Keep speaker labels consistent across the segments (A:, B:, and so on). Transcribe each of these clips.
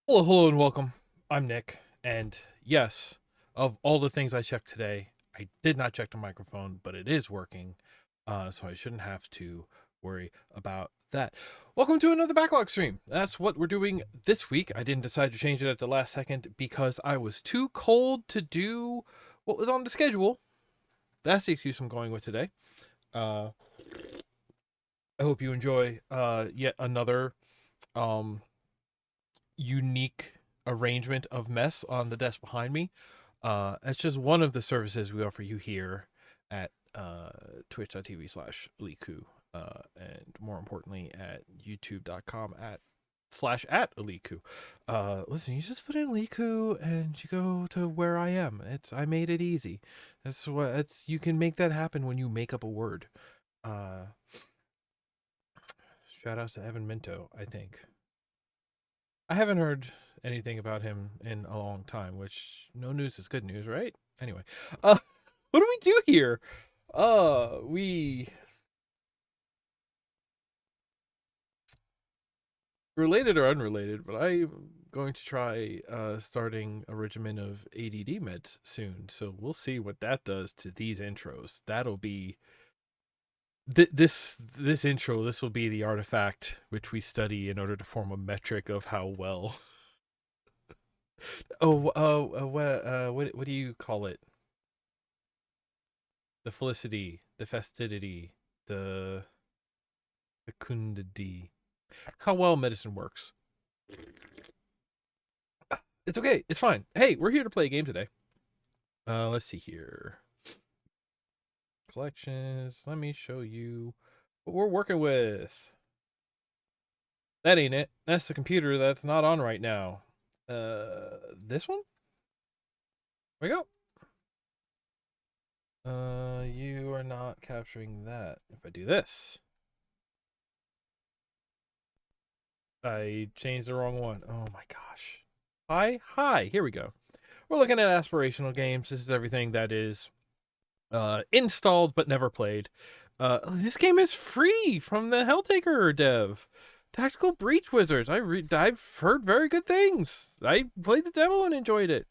A: Hello, and welcome. I'm Nick, and yes, of all the things I checked today, I did not check the microphone, but it is working, so I shouldn't have to worry about that. Welcome to another Backlog stream. That's what we're doing this week. I didn't decide to change it at the last second because I was too cold to do what was on the schedule. That's the excuse I'm going with today. Uh, I hope you enjoy yet another um, unique arrangement of mess on the desk behind me. It's just one of the services we offer you here at twitch.tv/Aliku, and more importantly at youtube.com /at Aliku. Listen, you just put in Aliku and you go to where I am. I made it easy. You can make that happen when you make up a word. Uh, Shout outs to Evan Minto, I think. I haven't heard anything about him in a long time, which no news is good news, right? Anyway, uh, what do we do here? We related or unrelated, but I'm going to try starting a regimen of ADD meds soon, so we'll see what that does to these intros. That'll be this intro. This will be the artifact which we study in order to form a metric of how well. What do you call it? The felicity, the festidity, the fecundity. How well medicine works. It's okay. It's fine. Hey, we're here to play a game today. Let's see here. Collections. Let me show you what we're working with. That ain't it. That's the computer that's not on right now. This one? There we go. You are not capturing that. If I do this, I changed the wrong one. Oh my gosh. Hi. Here we go. We're looking at aspirational games. This is everything that is installed but never played. This game is free from the Helltaker dev. Tactical Breach Wizards. I've heard very good things. I played the demo and enjoyed it.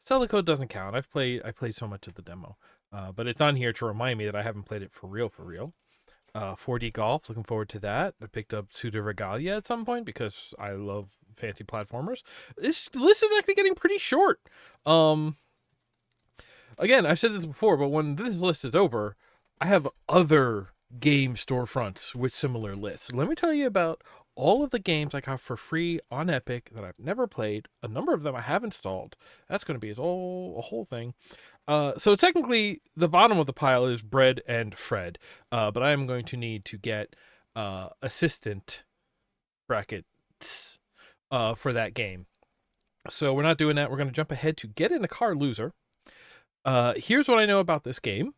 A: Seller code doesn't count. I played so much of the demo, but it's on here to remind me that I haven't played it for real. 4D golf. Looking forward to that. I picked up Suda Regalia at some point because I love fancy platformers. This list is actually getting pretty short. Um, Again, I've said this before, but when this list is over, I have other game storefronts with similar lists. Let me tell you about all of the games I got for free on Epic that I've never played. A number of them I have installed. That's going to be a whole thing. So technically, the bottom of the pile is Bread and Fred, but I am going to need to get assistant brackets for that game. So we're not doing that. We're going to jump ahead to Get in a Car Loser. Here's what I know about this game.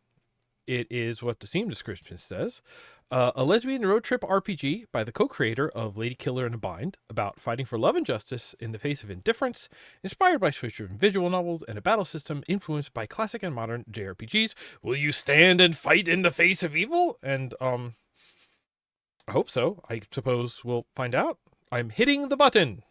A: It is what the Steam description says. A lesbian road trip RPG by the co-creator of Lady Killer in a Bind about fighting for love and justice in the face of indifference, inspired by Switch-driven visual novels and a battle system influenced by classic and modern JRPGs. Will you stand and fight in the face of evil? And I hope so. I suppose we'll find out. I'm hitting the button.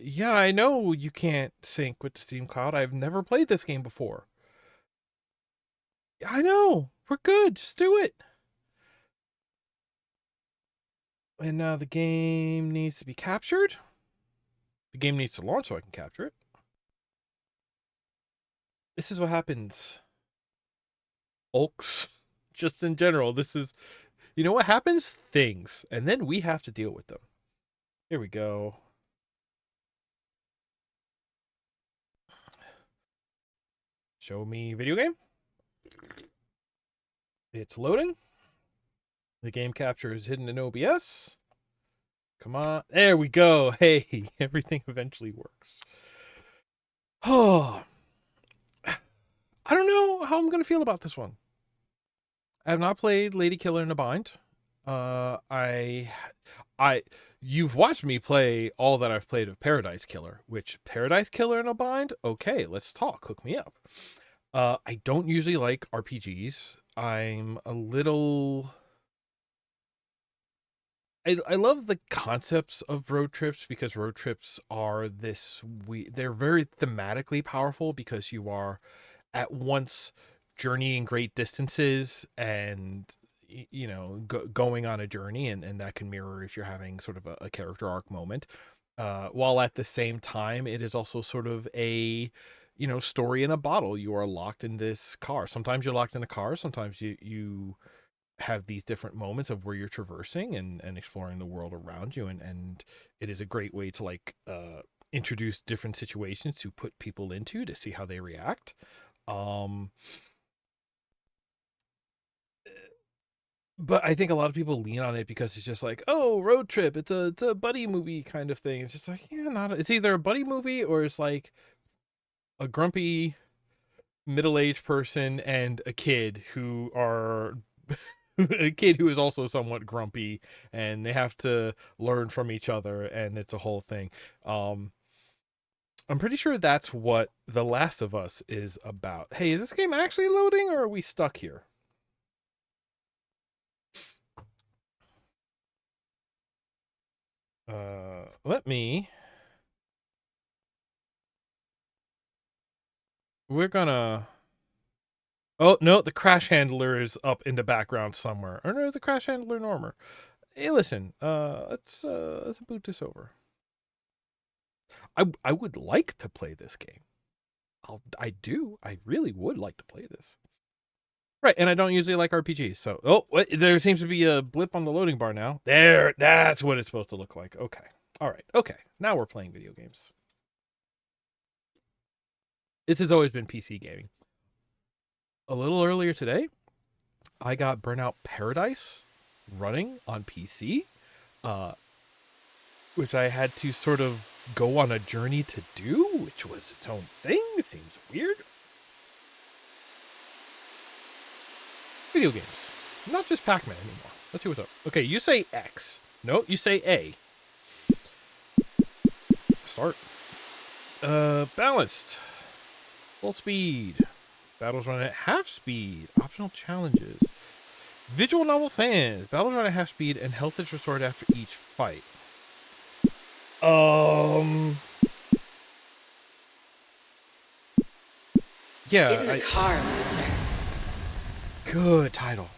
A: Yeah, I know you can't sync with the Steam Cloud. I've never played this game before. I know. We're good. Just do it. And now the game needs to be captured. The game needs to launch so I can capture it. This is what happens. Folks. Just in general, this is, you know what happens? Things. And then we have to deal with them. Here we go. Show me video game. It's loading. The game capture is hidden in OBS. Come on. There we go. Hey, everything eventually works. Oh, I don't know how I'm going to feel about this one. I have not played Lady Killer in a Bind. Uh, I, you've watched me play all that I've played of Paradise Killer, which Paradise Killer in a Bind? Okay, let's talk. Hook me up. I don't usually like RPGs. I'm a little I love the concepts of road trips because road trips are they're very thematically powerful because you are at once journeying great distances and going on a journey, and that can mirror if you're having sort of a character arc moment, while at the same time it is also sort of a story in a bottle. You are locked in this car. Sometimes you're locked in a car, sometimes you have these different moments of where you're traversing and exploring the world around you, and it is a great way to introduce different situations to put people into to see how they react. um but I think a lot of people lean on it because it's just like, oh, road trip, it's a buddy movie kind of thing. It's just like, yeah, it's either a buddy movie or it's like a grumpy middle-aged person and a kid who are a kid who is also somewhat grumpy, and they have to learn from each other, and it's a whole thing. um I'm pretty sure that's what The Last of Us is about. Hey, is this game actually loading or are we stuck here? Let me. We're gonna. Oh no, the crash handler is up in the background somewhere. Or no, the crash handler Normer. Hey, listen. Let's boot this over. I would like to play this game. I do. I really would like to play this. Right, and I don't usually like RPGs, so there seems to be a blip on the loading bar now. There, that's what it's supposed to look like. Okay, all right, okay. Now we're playing video games. This has always been PC gaming. A little earlier today, I got Burnout Paradise running on PC, which I had to sort of go on a journey to do, which was its own thing. It seems weird. Video games. Not just Pac-Man anymore. Let's see what's up. Okay, you say X. No, you say A. Start. Balanced. Full speed. Battles run at half speed. Optional challenges. Visual novel fans. Battles run at half speed and health is restored after each fight. Yeah.
B: Get in the car, loser.
A: Good title.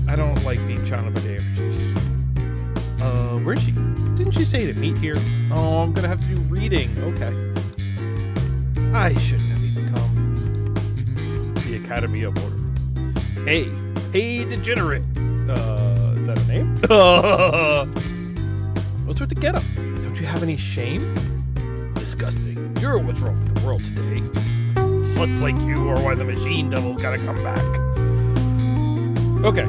A: I don't like being challenged by the RPGs. Where's she? Didn't she say to meet here? Oh, I'm gonna have to do reading. Okay. I shouldn't have even come. The Academy of Order. Hey, degenerate. Is that a name? What's with the getup? Don't you have any shame? Disgusting. You're what's wrong with the world today. Sluts like you are why the machine devil's gotta come back. Okay.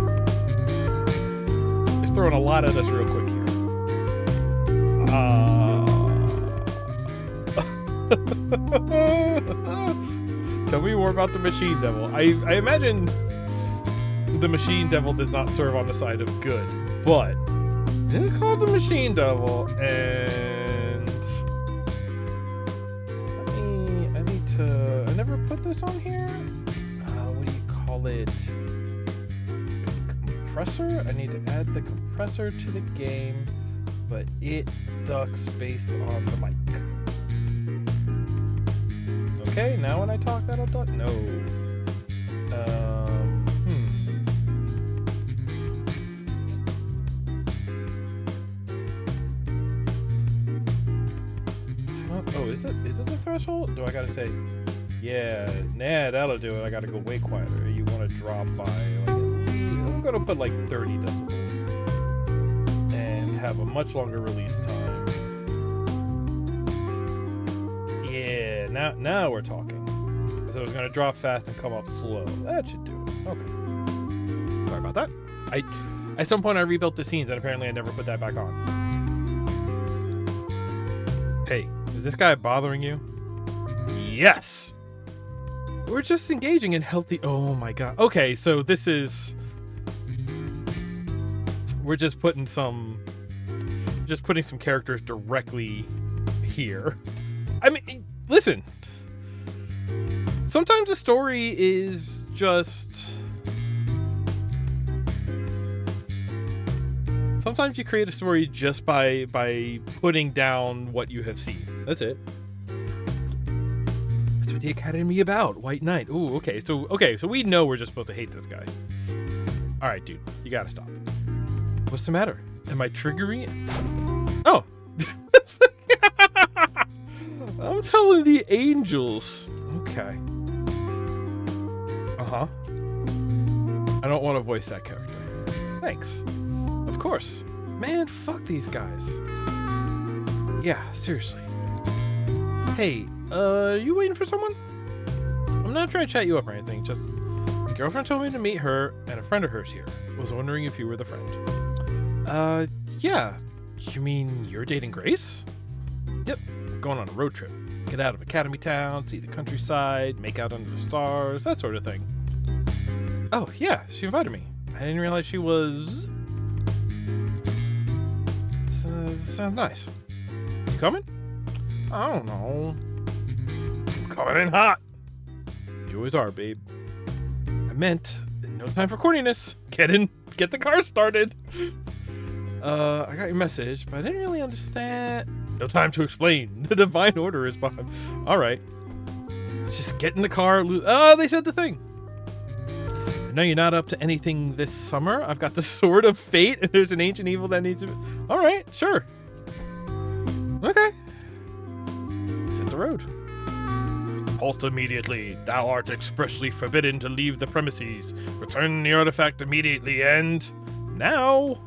A: Just throwing a lot at us real quick here. Tell me more about the machine devil. I imagine the machine devil does not serve on the side of good, but it's called the machine devil, and I never put this on here. What do you call it? Compressor? I need to add the compressor to the game, but it ducks based on the mic. Okay, now when I talk, that'll duck? No. It's not, oh, is it the threshold? Do I gotta say, yeah, nah, that'll do it. I gotta go way quieter. You want to drop by, like, I'm gonna put like 30 decibels and have a much longer release time. Yeah, now we're talking. So it's gonna drop fast and come up slow. That should do it. Okay. Sorry about that. At some point I rebuilt the scenes and apparently I never put that back on. Hey, is this guy bothering you? Yes! We're just engaging in healthy... Oh my god. Okay, so this is... We're just putting some characters directly here. I mean, listen. Sometimes a story is just Sometimes you create a story just by putting down what you have seen. That's it. That's what the Academy about. White Knight. Ooh, okay. So we know we're just supposed to hate this guy. All right, dude. You gotta stop. What's the matter? Am I triggering it? Oh. I'm telling the angels. Okay. Uh-huh. I don't want to voice that character. Thanks. Of course. Man, fuck these guys. Yeah, seriously. Hey, you waiting for someone? I'm not trying to chat you up or anything, just my girlfriend told me to meet her and a friend of hers here. Was wondering if you were the friend. Yeah. You mean you're dating Grace? Yep. Going on a road trip. Get out of Academy Town, see the countryside, make out under the stars, that sort of thing. Oh, yeah, she invited me. I didn't realize she was... sounds nice. You coming? I don't know. I'm coming in hot. You always are, babe. I meant, no time for corniness. Get in, get the car started. I got your message, but I didn't really understand. No time to explain. The divine order is behind. All right. Just get in the car. Oh, they said the thing. I know you're not up to anything this summer. I've got the sword of fate, and there's an ancient evil that needs to... All right, sure. Okay. Let's hit the road. Halt immediately. Thou art expressly forbidden to leave the premises. Return the artifact immediately, and... Now...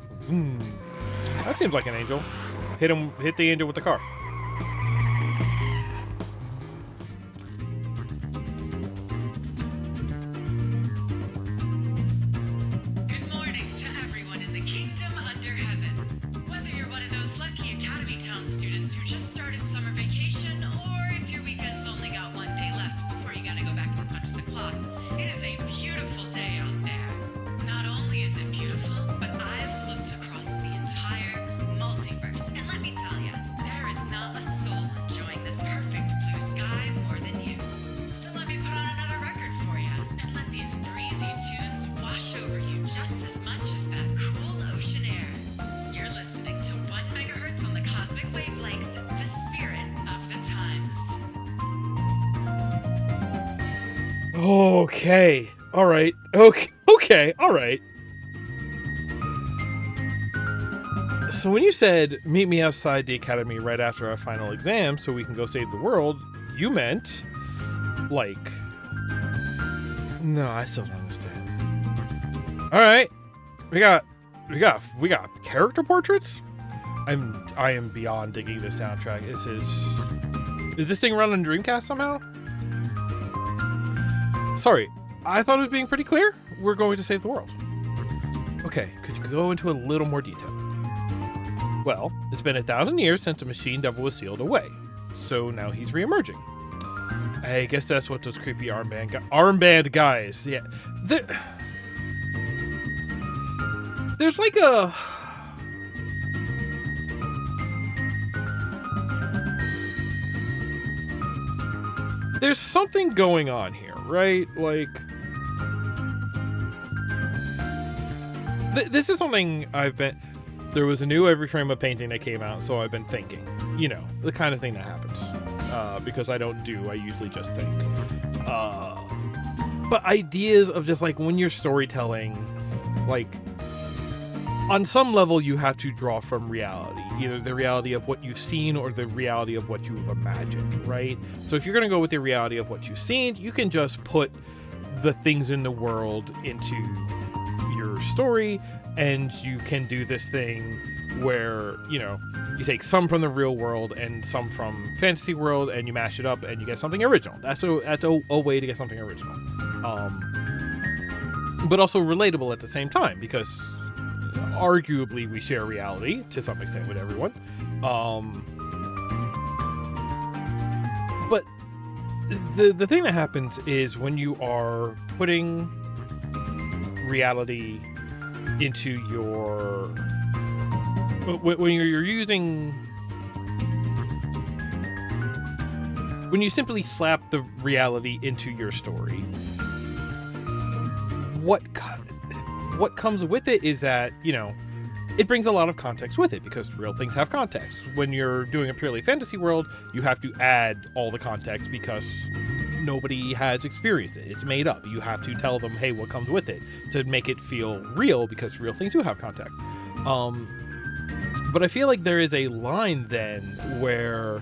A: That seems like an angel. Hit the angel with the car.
B: Good morning to everyone in the kingdom under heaven. Whether you're one of those lucky Academy Town students who just started summer vacation, or if your weekend's only got one day left before you gotta go back and punch the clock, it is a beautiful day out there. Not only is it beautiful, but I've looked across the entire multiverse, and let me tell you, there is not a soul enjoying this perfect blue sky more than you. So let me put on another record for you, and let these breezy tunes wash over you just as much as that cool ocean air. You're listening to 1 megahertz on the cosmic wavelength, the spirit of the times.
A: Okay. All right. Okay. All right. So when you said, meet me outside the academy right after our final exam so we can go save the world, you meant, like... No, I still don't understand. All right. We got character portraits? I am beyond digging this soundtrack. Is this thing run on Dreamcast somehow? Sorry, I thought it was being pretty clear. We're going to save the world. Okay, could you go into a little more detail? Well, it's been 1,000 years since the machine devil was sealed away, so now he's reemerging. I guess that's what those creepy armband guys. Yeah, there's like a. There's something going on here, right? Like, this is something there was a new Every Frame of Painting that came out, so I've been thinking, the kind of thing that happens. Because I usually just think. But ideas of just like when you're storytelling, like, on some level you have to draw from reality, either the reality of what you've seen or the reality of what you've imagined, right? So if you're going to go with the reality of what you've seen, you can just put the things in the world into your story, and you can do this thing where, you take some from the real world and some from fantasy world, and you mash it up and you get something original. That's a way to get something original. But also relatable at the same time, because arguably we share reality to some extent with everyone. But the thing that happens is when you are putting reality into your... When you're using... When you simply slap the reality into your story, what comes with it is that, it brings a lot of context with it, because real things have context. When you're doing a purely fantasy world, you have to add all the context because nobody has experienced it. It's made up. You have to tell them, hey, what comes with it, to make it feel real, because real things do have context. But I feel like there is a line then where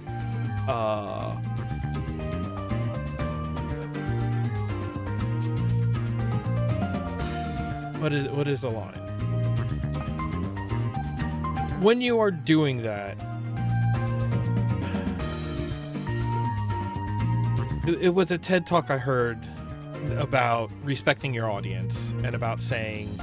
A: what is the line? When you are doing that, it was a TED talk I heard about respecting your audience and about saying,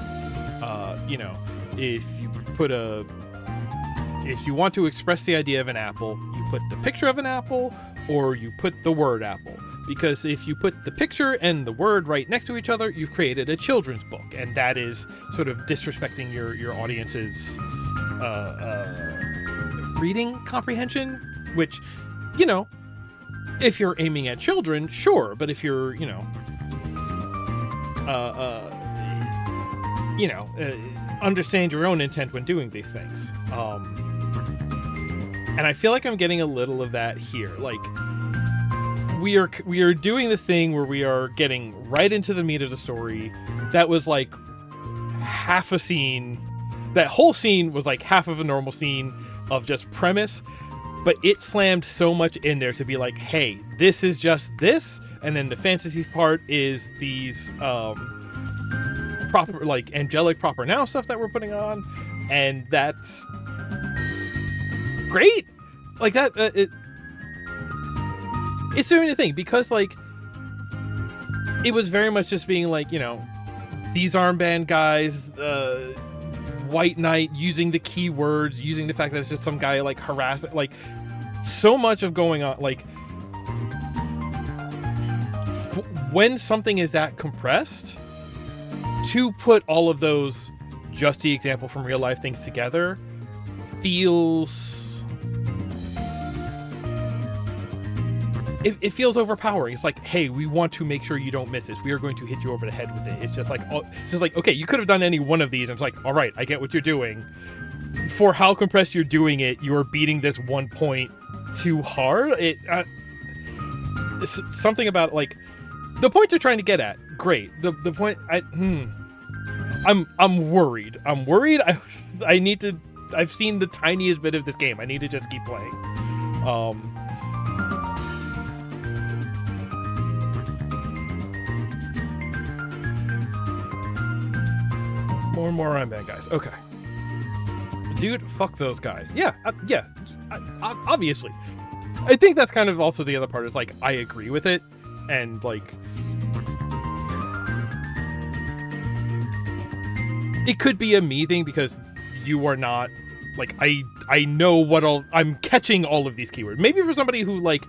A: if you want to express the idea of an apple, you put the picture of an apple or you put the word apple. Because if you put the picture and the word right next to each other, you've created a children's book, and that is sort of disrespecting your audience's reading comprehension, which, if you're aiming at children, sure, but if you're, understand your own intent when doing these things. And I feel like I'm getting a little of that here. Like, we are doing this thing where we are getting right into the meat of the story. That was like half a scene. That whole scene was like half of a normal scene of just premise, but it slammed so much in there to be like, hey, this is just this, and then the fantasy part is these proper, like, angelic proper now stuff that we're putting on, and that's great. Like that, it's doing the thing, because like it was very much just being like, these armband guys, white knight, using the keywords, using the fact that it's just some guy like harassing, like so much of going on. Like when something is that compressed, to put all of those just the example from real life things together feels, it feels overpowering. It's like, hey, we want to make sure you don't miss this. We are going to hit you over the head with it. It's just like, okay, you could have done any one of these. And it's like, all right, I get what you're doing. For how compressed you're doing it, you are beating this one point too hard. It's something about like the point you're trying to get at. Great. The point I'm worried. I need to. I've seen the tiniest bit of this game. I need to just keep playing. More and more armband guys. Okay. Dude, fuck those guys. Yeah. Obviously. I think that's kind of also the other part is like, I agree with it. And like, it could be a me thing because you are not like, I know what I'm catching all of these keywords. Maybe for somebody who like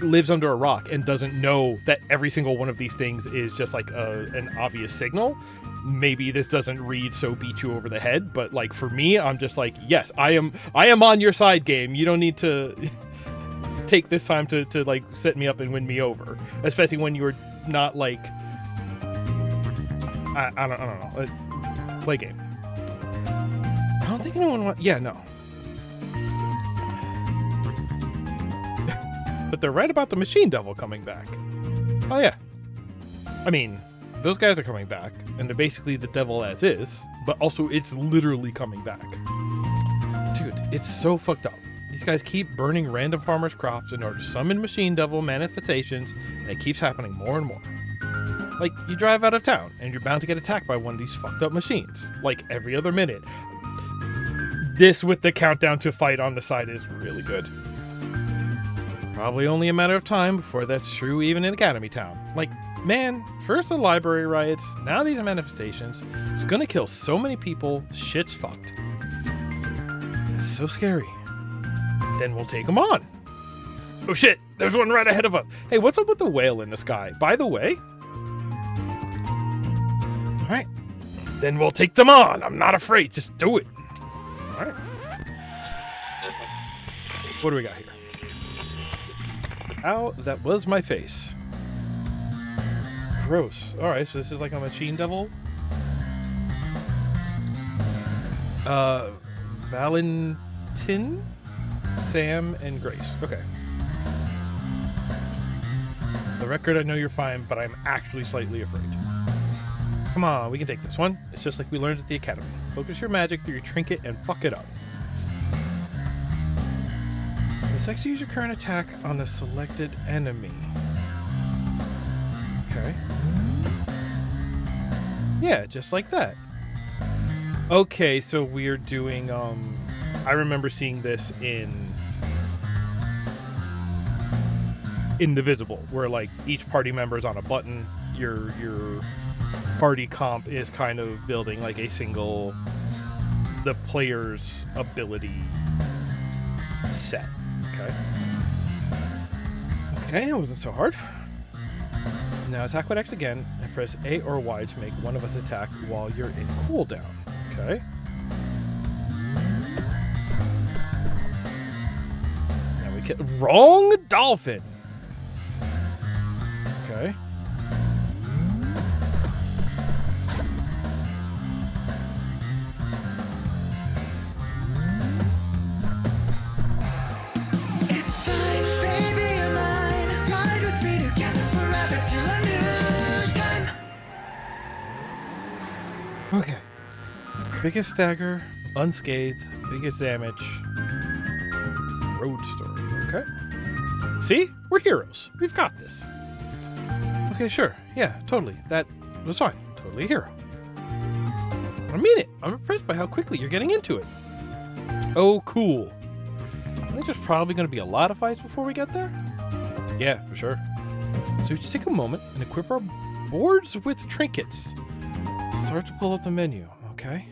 A: lives under a rock and doesn't know that every single one of these things is just like an obvious signal, maybe this doesn't read so beat you over the head. But like for me, I'm just like, yes, I am on your side, game. You don't need to take this time to like set me up and win me over, especially when you're not like I don't know, play game. I don't think anyone wants. Yeah, no. But they're right about the Machine Devil coming back. Oh yeah. I mean, those guys are coming back, and they're basically the devil as is, but also it's literally coming back. Dude, it's so fucked up. These guys keep burning random farmers' crops in order to summon Machine Devil manifestations, and it keeps happening more and more. Like, you drive out of town, and you're bound to get attacked by one of these fucked up machines, like every other minute. This with the countdown to fight on the side is really good. Probably only a matter of time before that's true even in Academy Town. Like, man, first the library riots, now these manifestations. It's gonna kill so many people, shit's fucked. It's so scary. Then we'll take them on. Oh shit, there's one right ahead of us. Hey, what's up with the whale in the sky? By the way. Alright. Then we'll take them on. I'm not afraid. Just do it. Alright. What do we got here? Ow, that was my face. Gross. Alright, so this is like a Machine Devil. Valentin, Sam, and Grace. Okay. The record, I know you're fine, but I'm actually slightly afraid. Come on, we can take this one. It's just like we learned at the academy. Focus your magic through your trinket and fuck it up. Let's actually use your current attack on the selected enemy. Okay. Yeah, just like that. Okay, so we're doing, I remember seeing this in Indivisible, where like each party member is on a button. Your party comp is kind of building like a single, the player's ability set. Okay. Okay, it wasn't so hard. Now attack with X again, and press A or Y to make one of us attack while you're in cooldown. Okay. Now we get wrong dolphin. Okay.
B: It's fine, baby, you're mine. Ride with me together forever till a new time.
A: Okay. Biggest stagger, unscathed, biggest damage, road story. Okay. See? We're heroes. We've got this. Okay, sure. Yeah, totally. That was fine. Totally a hero. I mean it. I'm impressed by how quickly you're getting into it. Oh, cool. I think there's probably going to be a lot of fights before we get there. Yeah, for sure. So just take a moment and equip our boards with trinkets. Start to pull up the menu. Okay.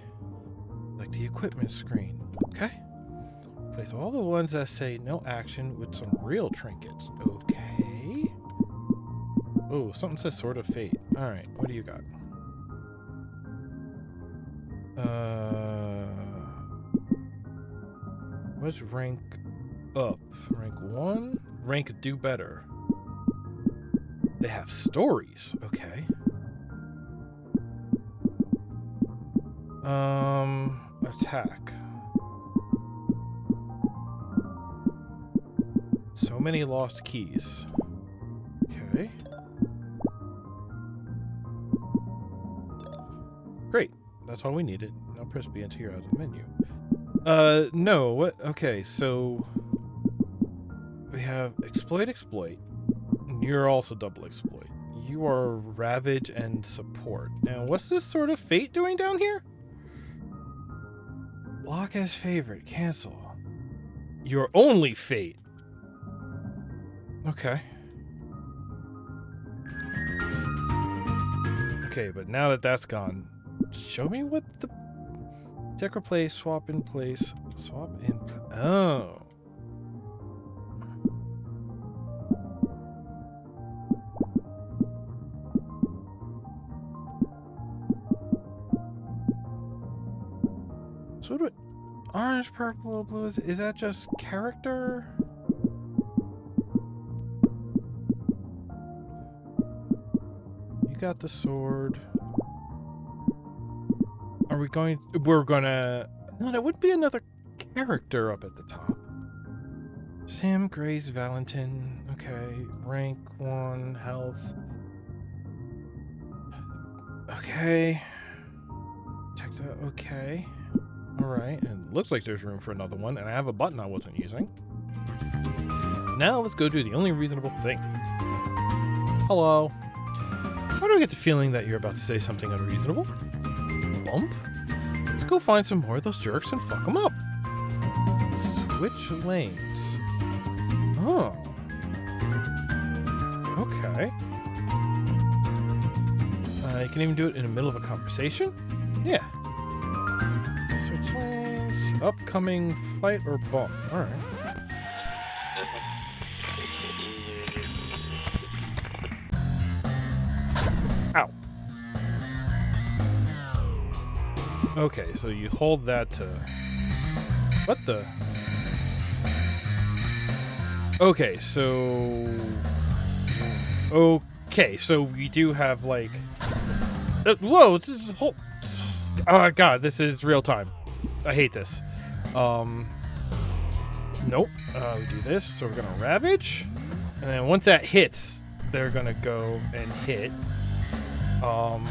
A: Like the equipment screen. Okay. Place all the ones that say no action with some real trinkets. Okay. Oh, something says Sword of Fate. Alright, what do you got? What's rank up? Rank 1? Rank do better. They have stories. Okay. Attack. So many lost keys. Okay. Great. That's all we needed. Now press B enter your out of the menu. No. What? Okay, so we have exploit. You're also double exploit. You are ravage and support. And what's this sort of fate doing down here? Lock as favorite. Cancel. Your only fate. Okay. Okay, but now that that's gone, show me what the check replace, swap in place, oh. So what do orange, purple, blue, is that just character? You got the sword. Are we going... We're gonna... No, that would be another character up at the top. Sam, Grace, Valentin. Okay. Rank 1, health. Okay. Check that. Okay. Alright. And looks like there's room for another one. And I have a button I wasn't using. Now let's go do the only reasonable thing. Hello. Why do I get the feeling that you're about to say something unreasonable? Bump? Let's go find some more of those jerks and fuck them up. Switch lanes. Oh. Okay. You can even do it in the middle of a conversation? Yeah. Switch lanes. Upcoming fight or bump. Alright. Ow. Okay, so you hold that to... What the... Okay, so... Okay, so we do have, like... whoa, this is whole... Oh, God, this is real time. I hate this. Nope. We do this. So we're gonna ravage, and then once that hits, they're gonna go and hit. And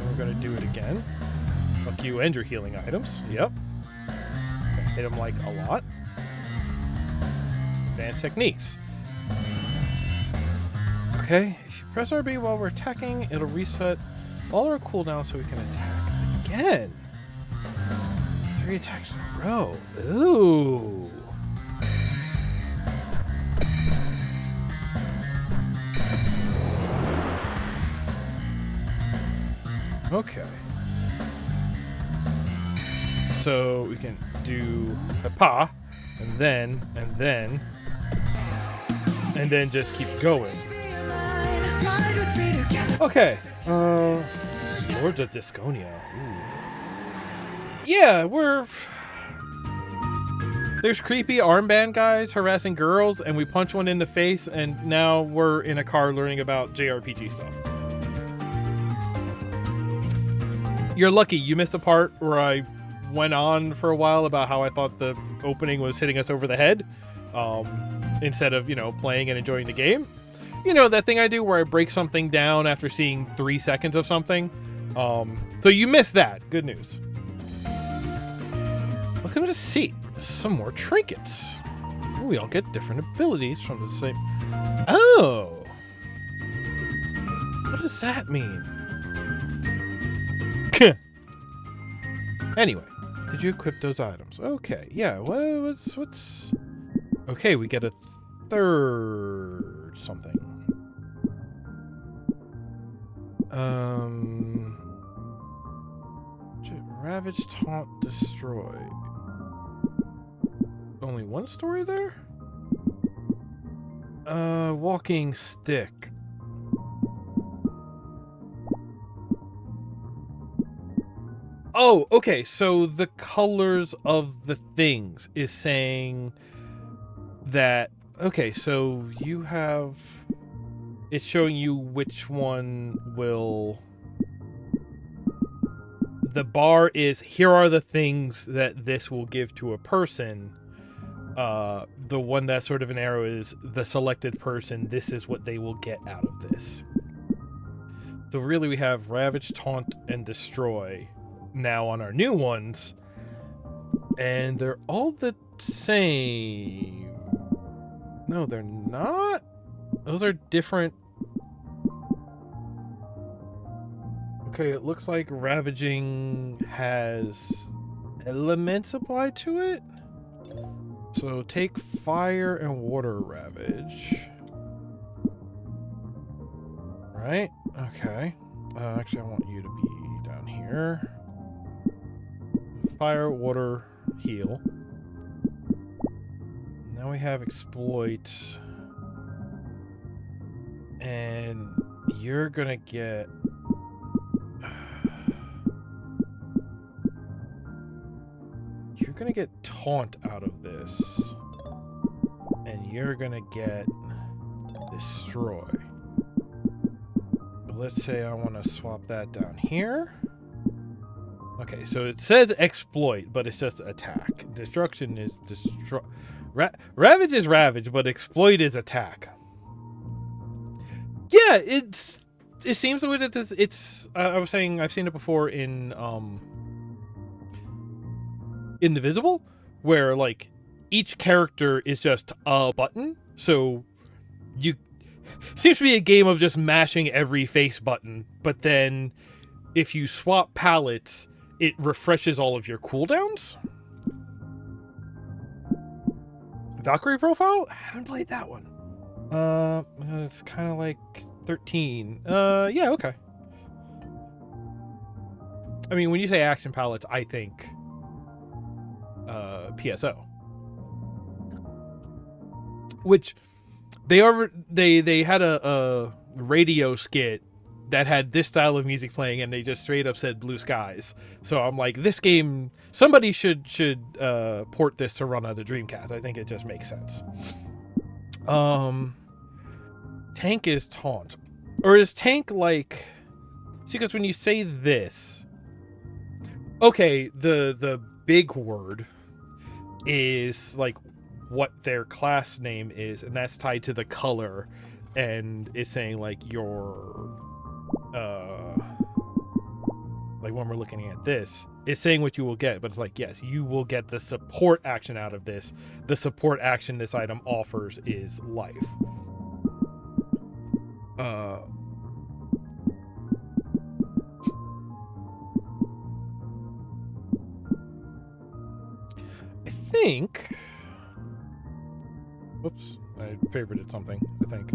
A: we're gonna do it again. Fuck you and your healing items. Yep. Hit them like a lot. Advanced techniques. Okay. If you press RB while we're attacking, it'll reset all our cooldowns so we can attack again. 3 attacks in a row. Ooh. Okay. So we can do a pa, and then just keep going. Okay. Lords of Disconia. Ooh. Yeah, there's creepy armband guys harassing girls, and we punch one in the face, and now we're in a car learning about JRPG stuff. You're lucky you missed a part where I went on for a while about how I thought the opening was hitting us over the head, instead of, playing and enjoying the game. That thing I do where I break something down after seeing 3 seconds of something. So you missed that. Good news. Welcome to the seat. Some more trinkets. Ooh, we all get different abilities from the same... Oh! What does that mean? Anyway, did you equip those items? Okay, yeah. What's... Okay, we get a third something. Ravage, taunt, destroy. Only one story there? Walking stick. Oh, okay, so the colors of the things is saying that... Okay, so you have... It's showing you which one will... The bar is, here are the things that this will give to a person. The one that's sort of an arrow is the selected person. This is what they will get out of this. So really we have Ravage, Taunt, and Destroy now on our new ones. And they're all the same. No, they're not. Those are different. Okay, it looks like Ravaging has elements applied to it. So take Fire and Water Ravage. Right? Okay. Actually, I want you to be down here. Fire, Water, Heal. Now we have Exploit. And you're gonna get... You're gonna get Taunt out of this. And you're gonna get Destroy. But let's say I want to swap that down here. Okay, so it says Exploit, but it's just Attack. Destruction is Destroy. Ravage is Ravage, but Exploit is Attack. Yeah, it seems the way that it's I was saying I've seen it before in Indivisible, where like each character is just a button, so you seems to be a game of just mashing every face button, but then if you swap palettes, it refreshes all of your cooldowns. Valkyrie profile? I haven't played that one. It's kind of like 13. Yeah, okay. I mean, when you say action palettes, I think PSO, which they had a radio skit that had this style of music playing, and they just straight up said Blue Skies. So I'm like, this game, somebody should port this to run on the Dreamcast. I think it just makes sense. Tank is Taunt, or is Tank like? See, because when you say this, Okay, the big word is like what their class name is, and that's tied to the color, and it's saying like your like when we're looking at this, it's saying what you will get, but it's like, yes, you will get the support action out of this. The support action this item offers is life. I think. Oops, I favorited something, I think.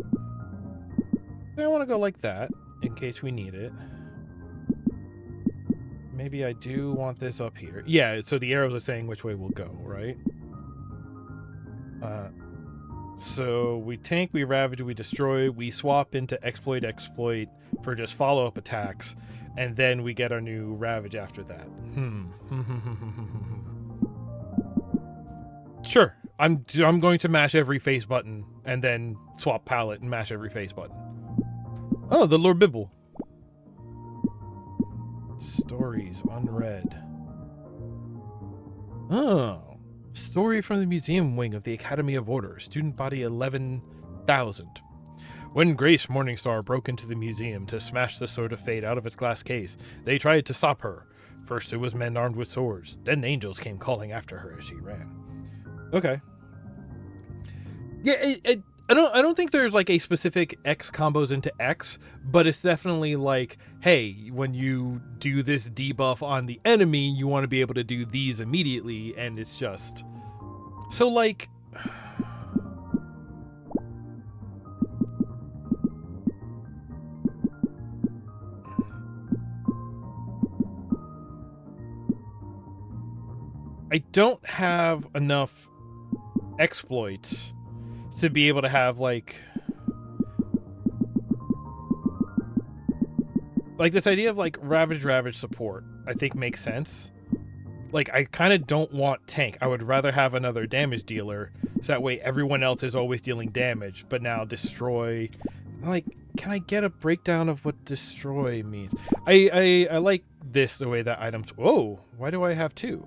A: I want to go like that in case we need it. Maybe I do want this up here. Yeah, so the arrows are saying which way we'll go, right? So we tank, we ravage, we destroy, we swap into exploit for just follow-up attacks, and then we get our new ravage after that. Sure. I'm going to mash every face button and then swap palette and mash every face button. Oh, the Lord Bibble. Stories unread. Oh. Story from the museum wing of the Academy of Order. Student body 11,000. When Grace Morningstar broke into the museum to smash the Sword of Fate out of its glass case, they tried to stop her. First it was men armed with swords, then angels came calling after her as she ran. Okay. Yeah, I don't think there's like a specific X combos into X, but it's definitely like, hey, when you do this debuff on the enemy, you want to be able to do these immediately, and it's just so like I don't have enough exploits to be able to have like this idea of like ravage support I think makes sense. Like I kind of don't want tank. I would rather have another damage dealer so that way everyone else is always dealing damage, but now destroy, like, can I get a breakdown of what destroy means? I like this, the way that items. Whoa, why do I have two?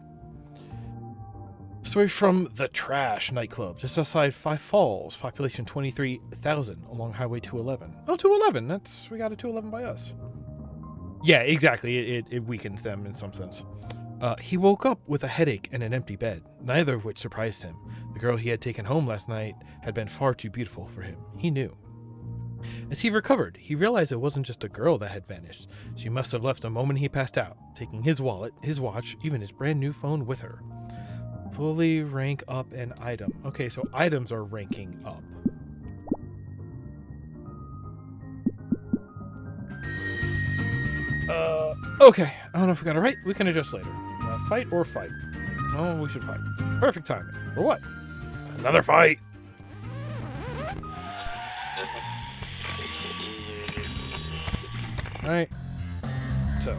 A: Story from the Trash nightclub, just outside Five Falls, population 23,000, along Highway 211. Oh, 211, we got a 211 by us. Yeah, exactly, it weakened them in some sense. He woke up with a headache and an empty bed, neither of which surprised him. The girl he had taken home last night had been far too beautiful for him, he knew. As he recovered, he realized it wasn't just a girl that had vanished. She must have left the moment he passed out, taking his wallet, his watch, even his brand new phone with her. Fully rank up an item. Okay, so items are ranking up. Okay. I don't know if we got it right. We can adjust later. Fight or fight? Oh, we should fight. Perfect timing. For what? Another fight! Alright. So.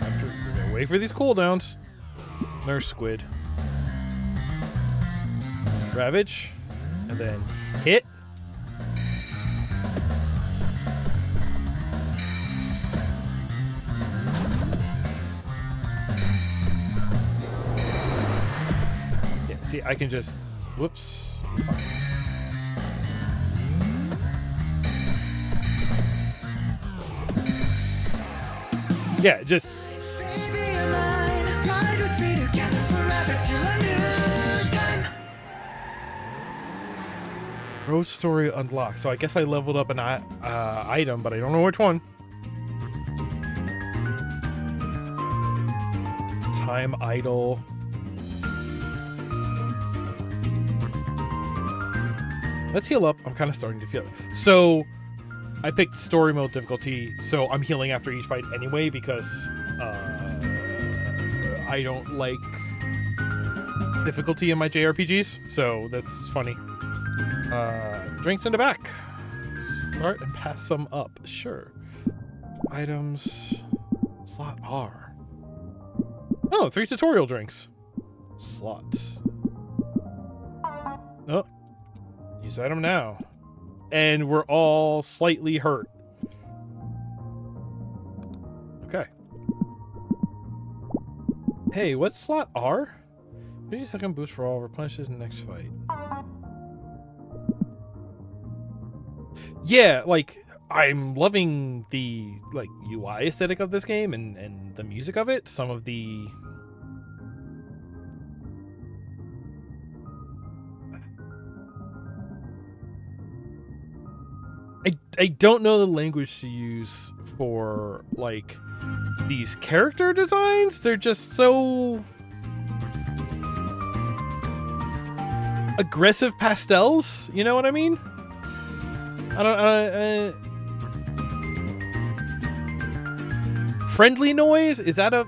A: We're gonna wait for these cooldowns. Nurse Squid. Ravage. And then hit. Yeah, see, I can just... Whoops. Yeah, just... Road story unlocked. So I guess I leveled up an item, but I don't know which one. Time idle. Let's heal up. I'm kind of starting to feel it. So I picked story mode difficulty, so I'm healing after each fight anyway because I don't like difficulty in my JRPGs, so that's funny. Drinks in the back. Start and pass some up. Sure. Items. Slot R. Oh, 3 tutorial drinks. Slots. Oh. Use item now. And we're all slightly hurt. Okay. Hey, what's slot R? 50-second boost for all replenishes in next fight. Yeah, like, I'm loving the like UI aesthetic of this game and the music of it. Some of the I don't know the language to use for like these character designs. They're just so aggressive pastels. You know what I mean? I don't. Friendly noise? Is that a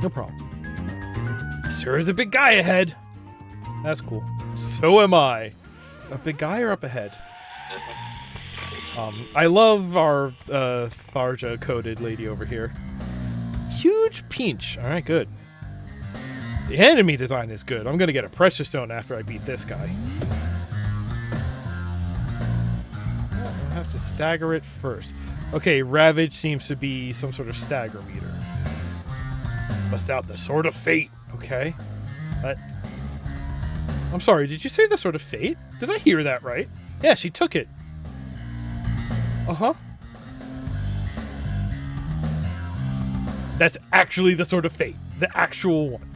A: No problem. Sure is a big guy ahead. That's cool. So am I. A big guy or up ahead? I love our Tharja-coded lady over here. Huge pinch. All right, good. The enemy design is good. I'm gonna get a precious stone after I beat this guy. I'll have to stagger it first. Okay, Ravage seems to be some sort of stagger meter. Bust out the Sword of Fate. Okay. I'm sorry, did you say the Sword of Fate? Did I hear that right? Yeah, she took it. Uh-huh. That's actually the Sword of Fate. The actual one.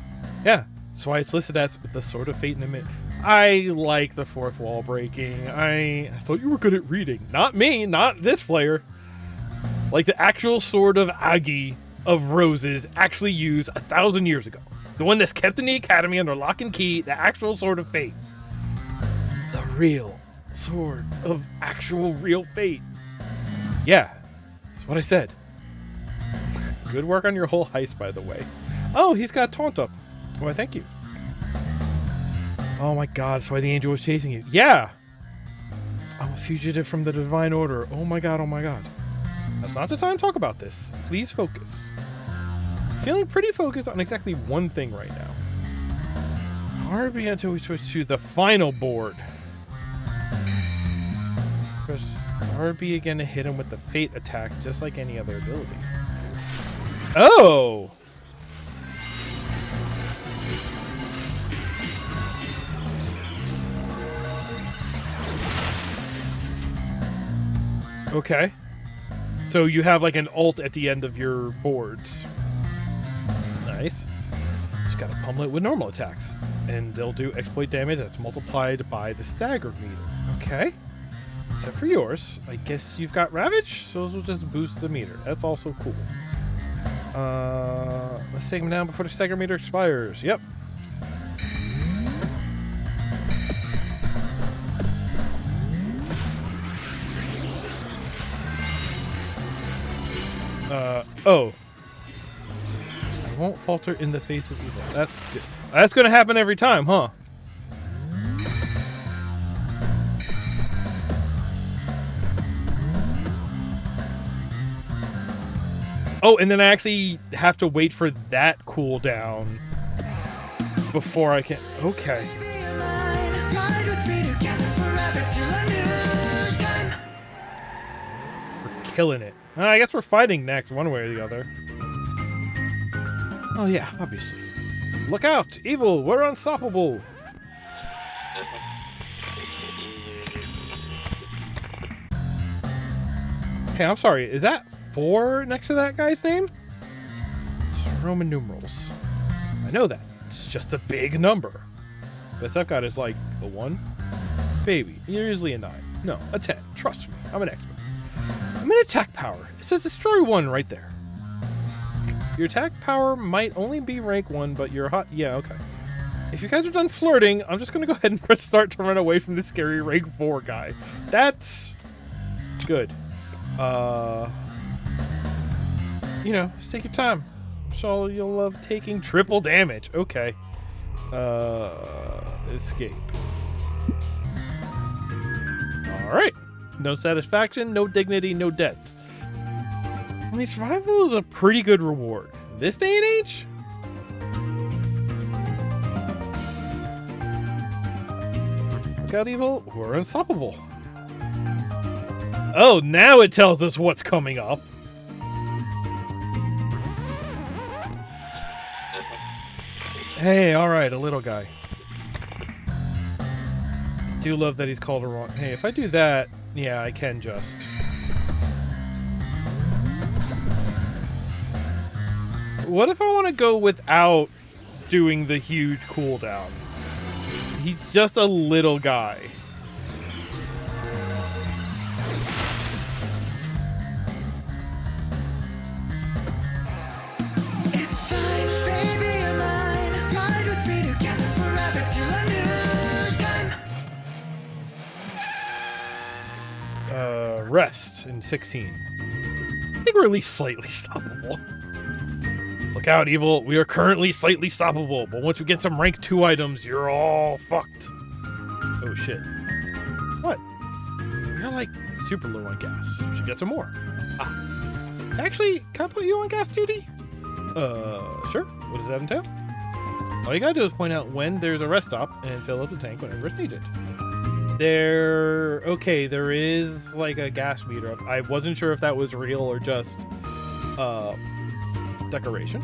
A: Yeah, that's why it's listed as the Sword of Fate in the mid. I like the fourth wall breaking. I thought you were good at reading. Not me, not this player. Like the actual Sword of Agi of Roses actually used 1,000 years ago. The one that's kept in the academy under lock and key, the actual Sword of Fate. The real Sword of actual real fate. Yeah, that's what I said. Good work on your whole heist, by the way. Oh, he's got taunt up. Why, thank you. Oh my god, that's why the angel was chasing you. Yeah! I'm a fugitive from the Divine Order. Oh my god, oh my god. That's not the time to talk about this. Please focus. Feeling pretty focused on exactly one thing right now. RB until we switch to the final board. Press RB again to hit him with the Fate attack, just like any other ability. Oh! Okay. So you have like an ult at the end of your boards. Nice. Just gotta pummel it with normal attacks. And they'll do exploit damage that's multiplied by the stagger meter. Okay. Except for yours. I guess you've got Ravage, so those will just boost the meter. That's also cool. Let's take him down before the stagger meter expires. Yep. Oh. I won't falter in the face of evil. That's good. That's gonna happen every time, huh? Oh, and then I actually have to wait for that cooldown before I can... Okay. We're killing it. I guess we're fighting next, one way or the other. Oh yeah, obviously. Look out! Evil! We're unstoppable! Hey, I'm sorry, is that 4 next to that guy's name? It's Roman numerals. I know that. It's just a big number. Best I've got is like a 1. Baby, you're usually a 9. No, a 10. Trust me, I'm an expert. I'm in attack power. It says destroy 1 right there. Your attack power might only be rank 1, but you're hot. Yeah, okay. If you guys are done flirting, I'm just gonna go ahead and press start to run away from this scary rank 4 guy. That's good. You know, just take your time. I'm sure you'll love taking triple damage. Okay. Escape. Alright. No satisfaction, no dignity, no debt. I mean, survival is a pretty good reward. This day and age? Look out, evil. We're unstoppable. Oh, now it tells us what's coming up. Hey, alright, a little guy. Do love that he's called a wrong. Hey, if I do that, yeah, I can just. What if I want to go without doing the huge cooldown? He's just a little guy.
B: It's fine, baby, you're mine. Ride with me together forever to a new time.
A: Rest in 16. I think we're at least slightly stoppable. Look out, Evil. We are currently slightly stoppable, but once we get some rank 2 items, you're all fucked. Oh, shit. What? You're like super low on gas. You should get some more. Ah. Actually, can I put you on gas duty? Sure. What does that entail? All you gotta do is point out when there's a rest stop and fill up the tank whenever it's needed. There is like a gas meter up. I wasn't sure if that was real or just decoration.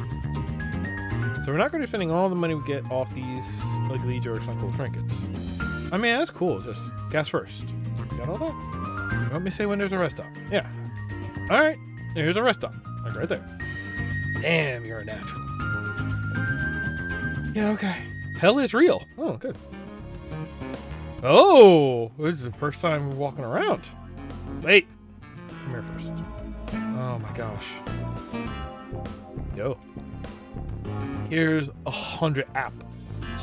A: So we're not going to be spending all the money we get off these ugly George Uncle trinkets. I mean, that's cool. Just gas first. Got all that? You want me to say when there's a rest stop? Yeah. All right. There's a rest stop. Like right there. Damn, you're a natural. Yeah, okay. Hell is real. Oh, good. Oh, this is the first time we're walking around. Wait. Come here first. Oh my gosh. Yo. Here's 100 app.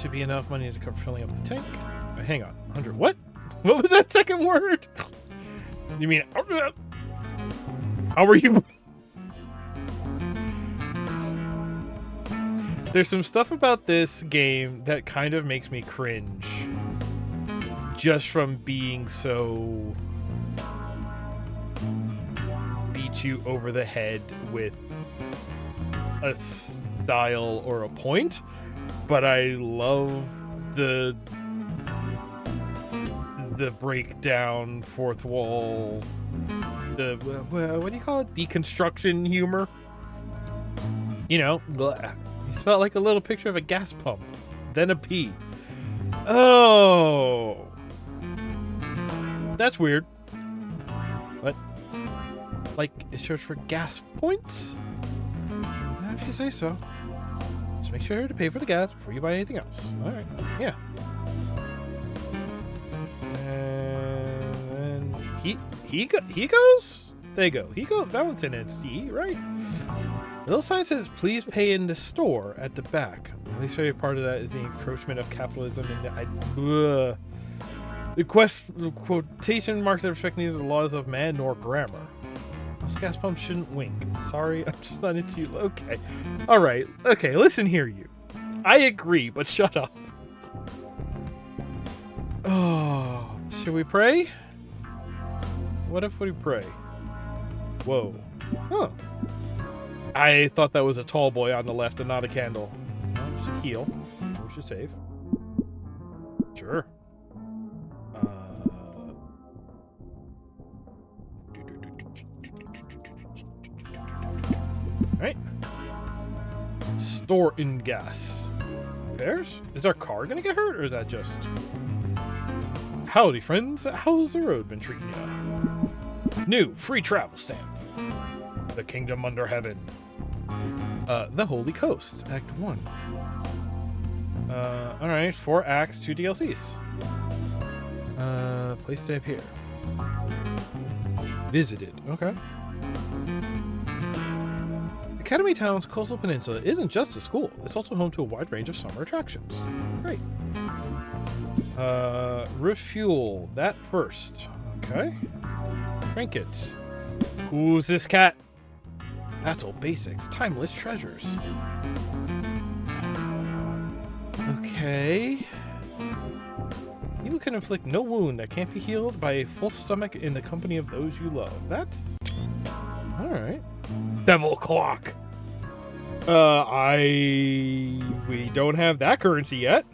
A: Should be enough money to cover filling up the tank. Wait, hang on. 100 what? What was that second word? You mean... How are you... There's some stuff about this game that kind of makes me cringe. Just from being so... beat you over the head with a style or a point. But I love the breakdown, fourth wall, the what do you call it? Deconstruction humor. You know, you spelled like a little picture of a gas pump, then a P. Oh, that's weird. What? Like it shows for gas points? If you say so. Just make sure to pay for the gas before you buy anything else. All right. Yeah. And he goes. There you go. He goes. That one's in C, right? The little sign says, "Please pay in the store" at the back. At least maybe part of that is the encroachment of capitalism and the quotation marks that respect neither the laws of man nor grammar. Most gas pumps shouldn't wink. Sorry, I'm just not into you. Okay. All right. Okay, listen here, you. I agree, but shut up. Oh, should we pray? What if we pray? Whoa. Huh. I thought that was a tall boy on the left and not a candle. We should heal. We should save. Sure. Right. Store in gas. Repairs? Is our car gonna get hurt, or is that just... Howdy, friends. How's the road been treating you? New free travel stamp. The Kingdom Under Heaven. The Holy Coast, Act 1. Alright, 4 acts, 2 DLCs. Place stamp here. Visited. Okay. Academy Town's coastal peninsula isn't just a school. It's also home to a wide range of summer attractions. Great. Refuel. That first. Okay. Trinkets. Who's this cat? Battle basics. Timeless treasures. Okay. You can inflict no wound that can't be healed by a full stomach in the company of those you love. That's... Alright. Devil Clock. We don't have that currency yet.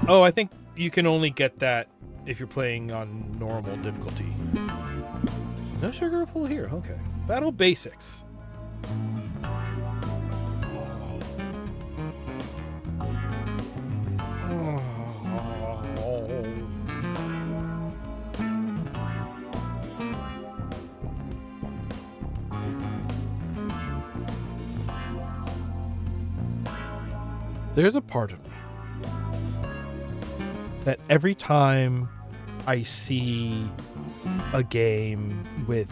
A: Oh, I think you can only get that if you're playing on normal difficulty. No sugar full here. Okay. Battle basics. There's a part of me that every time I see a game with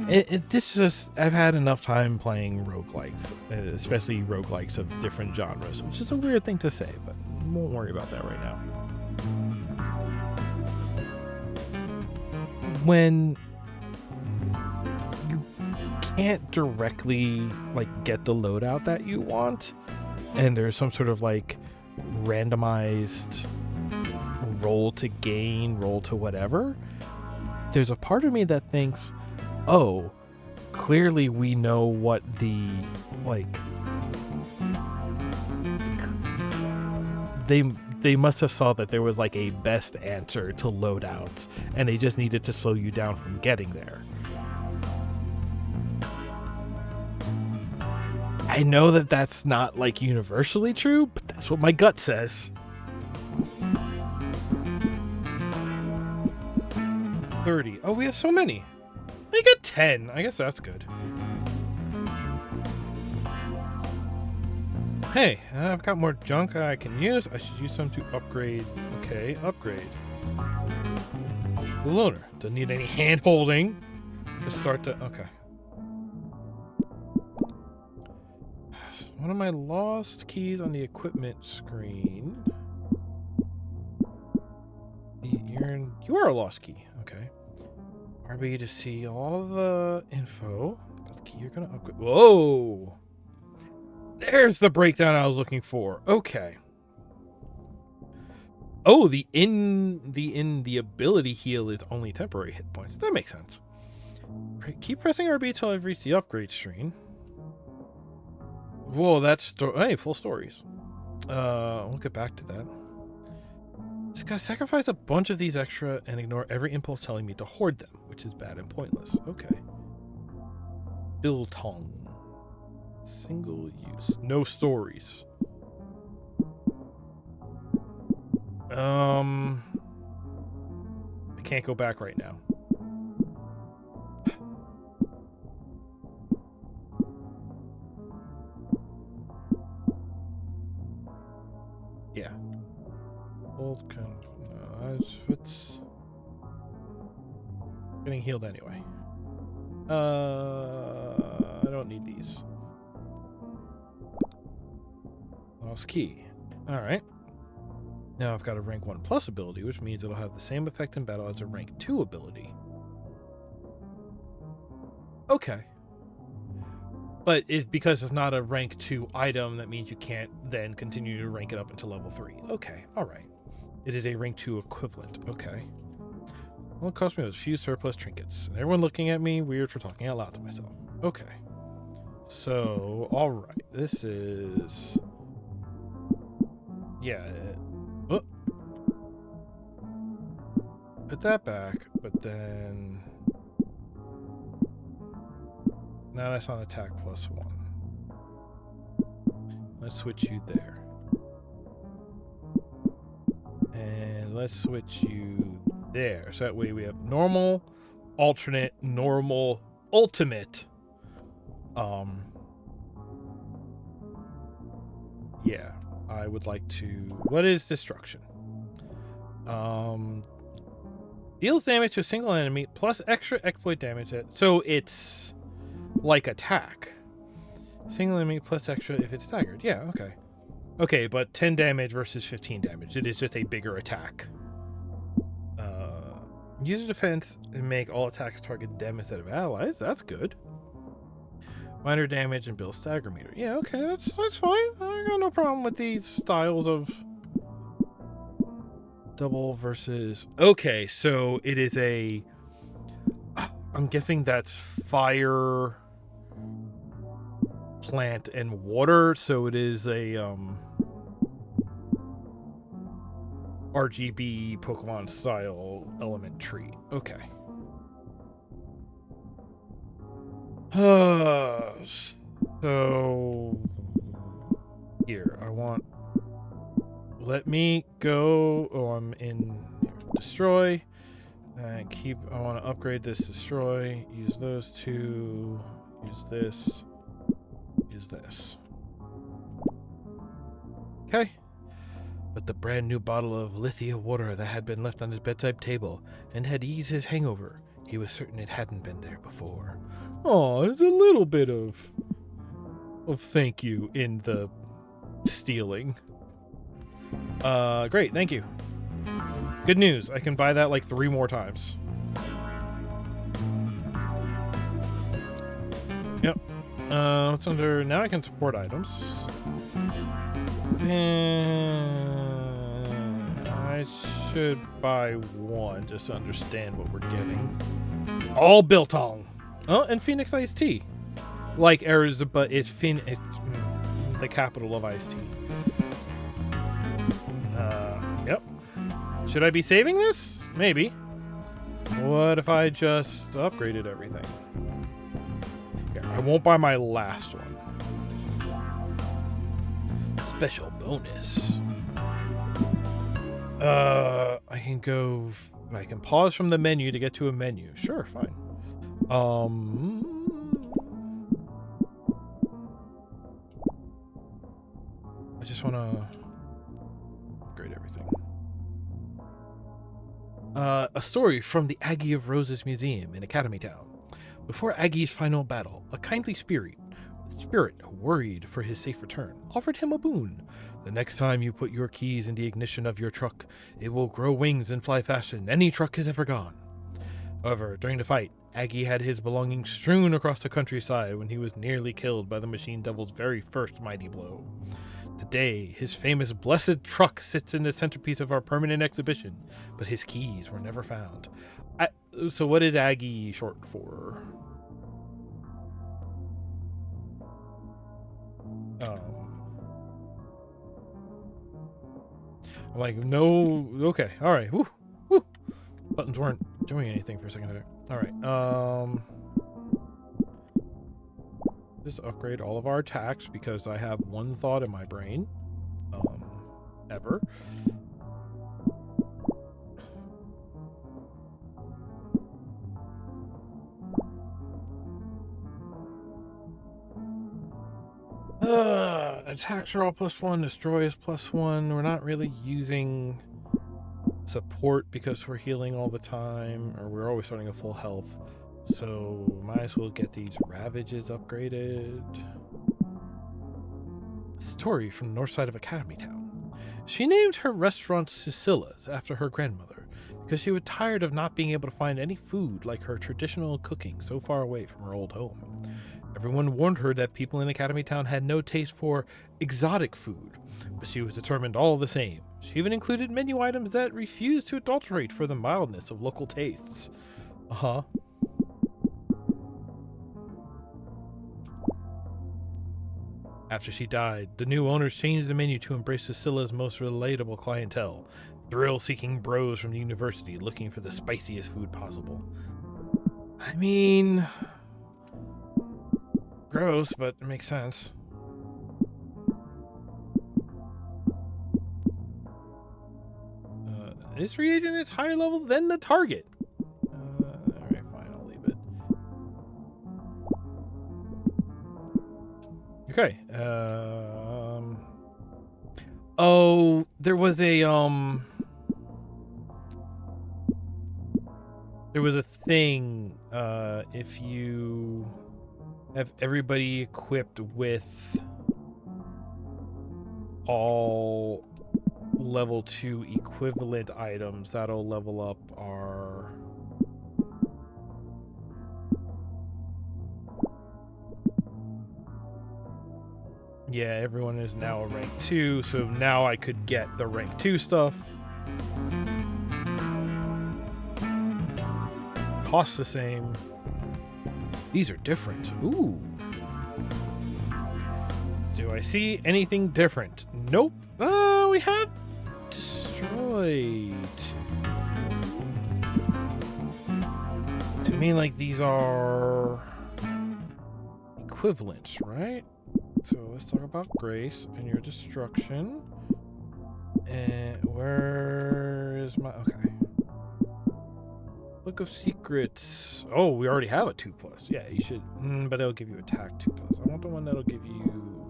A: it's just I've had enough time playing roguelikes, especially roguelikes of different genres, which is a weird thing to say, but won't worry about that right now. When you can't directly like get the loadout that you want, and there's some sort of like randomized roll to gain, roll to whatever, there's a part of me that thinks, oh, clearly we know what the like they must have saw that there was like a best answer to loadouts, and they just needed to slow you down from getting there. I know that that's not like universally true, but that's what my gut says. 30. Oh, we have so many. We got 10. I guess that's good. Hey, I've got more junk I can use. I should use some to upgrade. Okay, upgrade. The loaner. Doesn't need any hand holding. Just start to. Okay. One of my lost keys on the equipment screen. You are a lost key. Okay. RB to see all the info. That's the key you're gonna upgrade. Whoa! There's the breakdown I was looking for. Okay. Oh, the ability heal is only temporary hit points. That makes sense. Keep pressing RB until I've reached the upgrade screen. Whoa, that's hey, full stories. We'll get back to that. Just gotta sacrifice a bunch of these extra and ignore every impulse telling me to hoard them, which is bad and pointless. Okay. Biltong. Single use. No stories. I can't go back right now. Yeah. Old kind of, it's getting healed anyway. I don't need these. Lost key. Alright. Now I've got a rank 1 plus ability, which means it'll have the same effect in battle as a rank 2 ability. Okay. But because it's not a rank 2 item, that means you can't then continue to rank it up into level 3. Okay, alright. It is a rank 2 equivalent. Okay. All it cost me was a few surplus trinkets. And everyone looking at me weird for talking out loud to myself. Okay. So, alright. This is... Yeah. Oh. Put that back, but then... Now that's on attack +1. Let's switch you there. And let's switch you there. So that way we have normal, alternate, normal, ultimate. Yeah, I would like to... What is destruction? Deals damage to a single enemy plus extra exploit damage. So it's like attack. Single enemy plus extra if it's staggered. Yeah, okay. Okay, but 10 damage versus 15 damage. It is just a bigger attack. Use a defense and make all attacks target them instead of allies. That's good. Minor damage and build stagger meter. Yeah, okay, that's fine. I got no problem with these styles of double versus... Okay, so it is a... I'm guessing that's fire, plant, and water. So it is a RGB Pokemon style element tree. Okay. So here I want... Let me go. Oh, I'm in destroy. And I want to upgrade this destroy. Use those two. Use this. Use this. okay? But the brand new bottle of Lithia water that had been left on his bedside table and had eased his hangover, he was certain it hadn't been there before. Oh, there's a little bit of thank you in the stealing. Great, thank you. Good news, I can buy that like 3 more times. Yep. What's under... Now I can support items. And I should buy 1 just to understand what we're getting. All biltong. Oh, and Phoenix iced tea. Like Arizona, but it's the capital of iced tea. Yep. Should I be saving this? Maybe. What if I just upgraded everything? Yeah, I won't buy my last one. Special bonus. I can pause from the menu to get to a menu. Sure, fine. I just want to upgrade everything. A story from the Aggie of Roses Museum in Academy Town. Before Aggie's final battle, a kindly spirit, worried for his safe return, offered him a boon. The next time you put your keys in the ignition of your truck, it will grow wings and fly faster than any truck has ever gone. However, during the fight, Aggie had his belongings strewn across the countryside when he was nearly killed by the Machine Devil's very first mighty blow. Today, his famous blessed truck sits in the centerpiece of our permanent exhibition, but his keys were never found. So what is Aggie short for? I'm like, no, okay, alright, woo, woo. Buttons weren't doing anything for a second there. Alright, just upgrade all of our attacks because I have one thought in my brain. Ever. Attacks are all +1, destroy is +1. We're not really using support because we're healing all the time, or we're always starting at full health. So might as well get these Ravages upgraded. Story from the north side of Academy Town. She named her restaurant Cecilla's after her grandmother because she was tired of not being able to find any food like her traditional cooking so far away from her old home. Everyone warned her that people in Academy Town had no taste for exotic food, but she was determined all the same. She even included menu items that refused to adulterate for the mildness of local tastes. After she died, the new owners changed the menu to embrace Cecilla's most relatable clientele, thrill-seeking bros from the university looking for the spiciest food possible. I mean... gross, but it makes sense. This reagent is higher level than the target. Alright, fine, I'll leave it. Okay, oh, there was a thing, if you have everybody equipped with all level 2 equivalent items, that'll level up our... Yeah, everyone is now a rank 2, so now I could get the rank 2 stuff. Costs the same. These are different. Ooh. Do I see anything different? Nope. We have destroyed. I mean, like, these are equivalents, right? So let's talk about Grace and your destruction. And where is my... Okay. Book of Secrets. Oh, we already have a 2+. Yeah, you should... but it'll give you attack 2+. I want the one that'll give you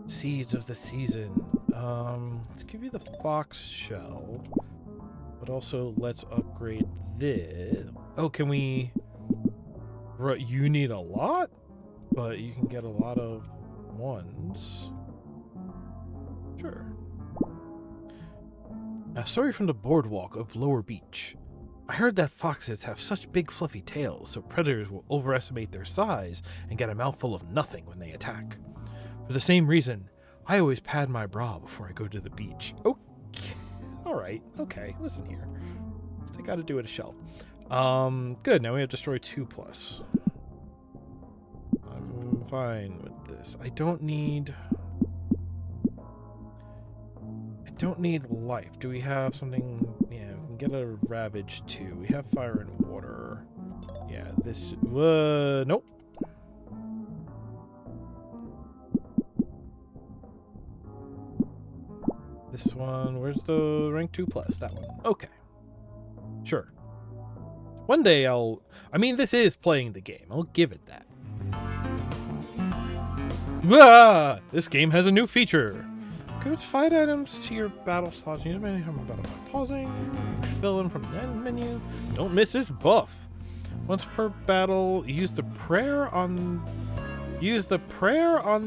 A: Seeds of the Season. Let's give you the fox shell, but also let's upgrade this. Oh, can we? You need a lot, but you can get a lot of ones. Sure. A story from the boardwalk of Lower Beach. I heard that foxes have such big fluffy tails, so predators will overestimate their size and get a mouthful of nothing when they attack. For the same reason, I always pad my bra before I go to the beach. Okay. Alright, okay, listen here. I gotta do it a shell. Good, now we have destroyed 2+. I'm fine with this. I don't need life. Do we have something? Yeah, we can get a ravage too. We have fire and water. Yeah, this. Nope. This one. Where's the rank 2+? That one. Okay. Sure. One day I mean, this is playing the game. I'll give it that. This game has a new feature. Gives 5 items to your battle slots. Use many from battle by pausing. Fill in from the end menu. Don't miss this buff. Once per battle, use the prayer on the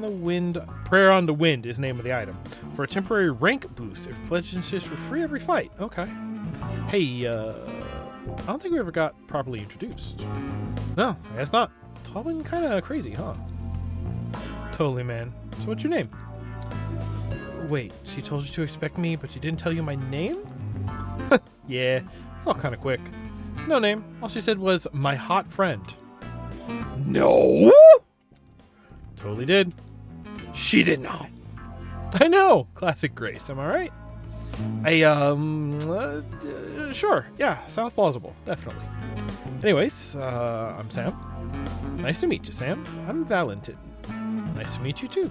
A: wind. Prayer on the wind is the name of the item for a temporary rank boost. If pledged insists for free every fight. Okay. Hey, I don't think we ever got properly introduced. No, I guess not. It's all been kind of crazy, huh? Totally, man. So what's your name? Wait, she told you to expect me, but she didn't tell you my name? Yeah, it's all kind of quick. No name. All she said was, my hot friend. No! Totally did. She did not. I know. Classic Grace, am I right? Sure. Yeah, sounds plausible. Definitely. Anyways, I'm Sam. Nice to meet you, Sam. I'm Valentin. Nice to meet you, too.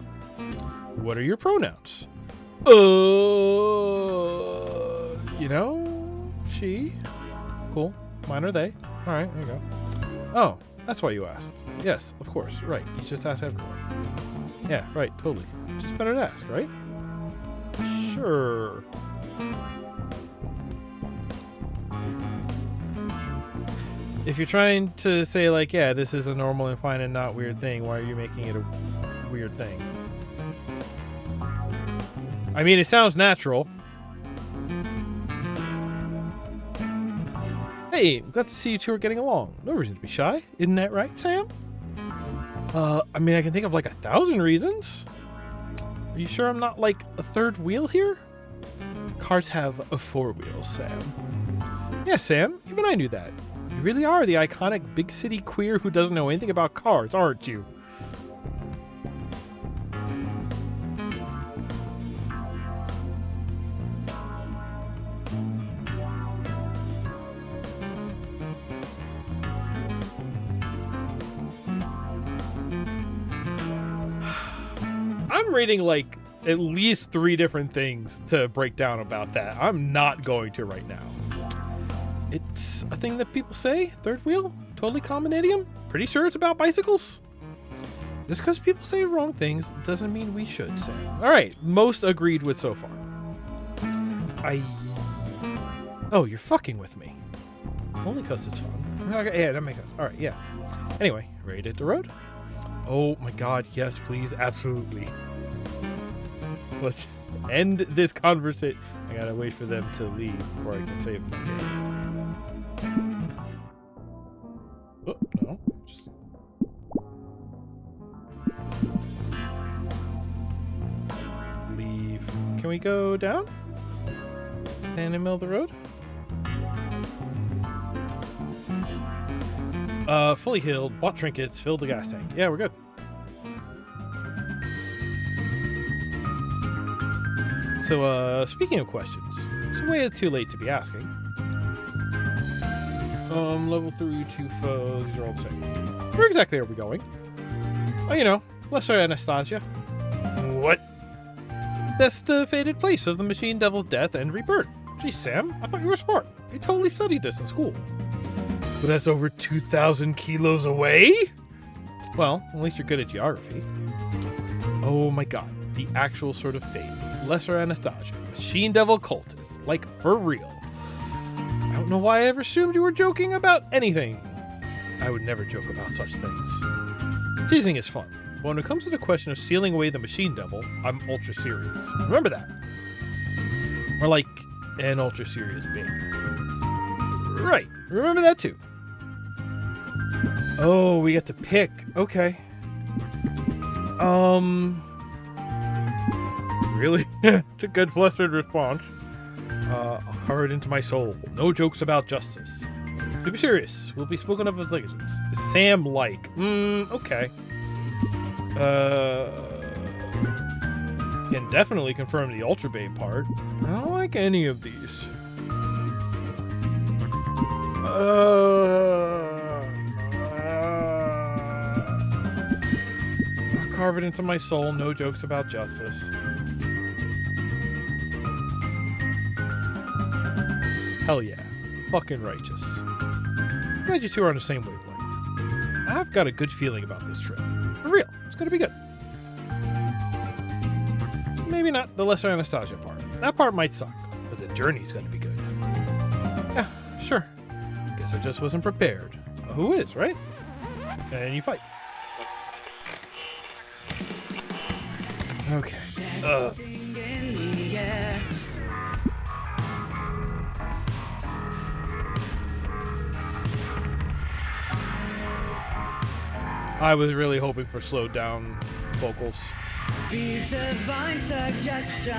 A: What are your pronouns? You know, she. Cool. Mine are they. All right, there you go. Oh, that's why you asked. Yes, of course. Right. You just ask everyone. Yeah, right. Totally. Just better to ask, right? Sure. If you're trying to say, like, yeah, this is a normal and fine and not weird thing, why are you making it a weird thing? I mean, it sounds natural. Hey, glad to see you two are getting along. No reason to be shy. Isn't that right, Sam? I mean, I can think of like 1,000 reasons. Are you sure I'm not like a third wheel here? Cars have 4 wheels, Sam. Yeah, Sam, even I knew that. You really are the iconic big city queer who doesn't know anything about cars, aren't you? I'm reading like at least 3 different things to break down about that. I'm not going to right now. It's a thing that people say. Third wheel? Totally common idiom? Pretty sure it's about bicycles? Just because people say wrong things doesn't mean we should say. Alright, most agreed with so far. Oh, you're fucking with me. Only because it's fun. Okay, yeah, that makes sense. Alright, yeah. Anyway, ready to hit the road? Oh my god, yes, please, absolutely. Let's end this conversation. I gotta wait for them to leave before I can save my game. Oh, no. Just... leave. Can we go down? Stand in the middle of the road? Fully healed, bought trinkets, filled the gas tank. Yeah, we're good. So, speaking of questions, it's way too late to be asking. Level 3, 2 foes, these are all the same. Where exactly are we going? Oh, you know, Lesser Anastasia. What? That's the fated place of the machine devil's death and rebirth. Geez, Sam, I thought you were smart. You totally studied this in school. But that's over 2,000 kilos away? Well, at least you're good at geography. Oh my god, the actual sort of fate. Lesser Anastasia. Machine Devil cultist. Like, for real. I don't know why I ever assumed you were joking about anything. I would never joke about such things. Teasing is fun. But when it comes to the question of sealing away the Machine Devil, I'm ultra serious. Remember that. Or like an ultra serious bit. Right. Remember that too. Oh, we get to pick. Okay. Really? It's a good flustered response. I'll carve it into my soul. No jokes about justice. To be serious, we'll be spoken of as legends. Sam like. Okay. Can definitely confirm the Ultra Babe part. I don't like any of these. I'll carve it into my soul. No jokes about justice. Hell yeah. Fucking righteous. Glad you two are on the same wavelength. I've got a good feeling about this trip. For real. It's gonna be good. Maybe not the Lesser Anastasia part. That part might suck, but the journey's gonna be good. Yeah, sure. Guess I just wasn't prepared. Who is, right? And you fight. Okay. I was really hoping for slowed down vocals.
C: Be divine suggestion,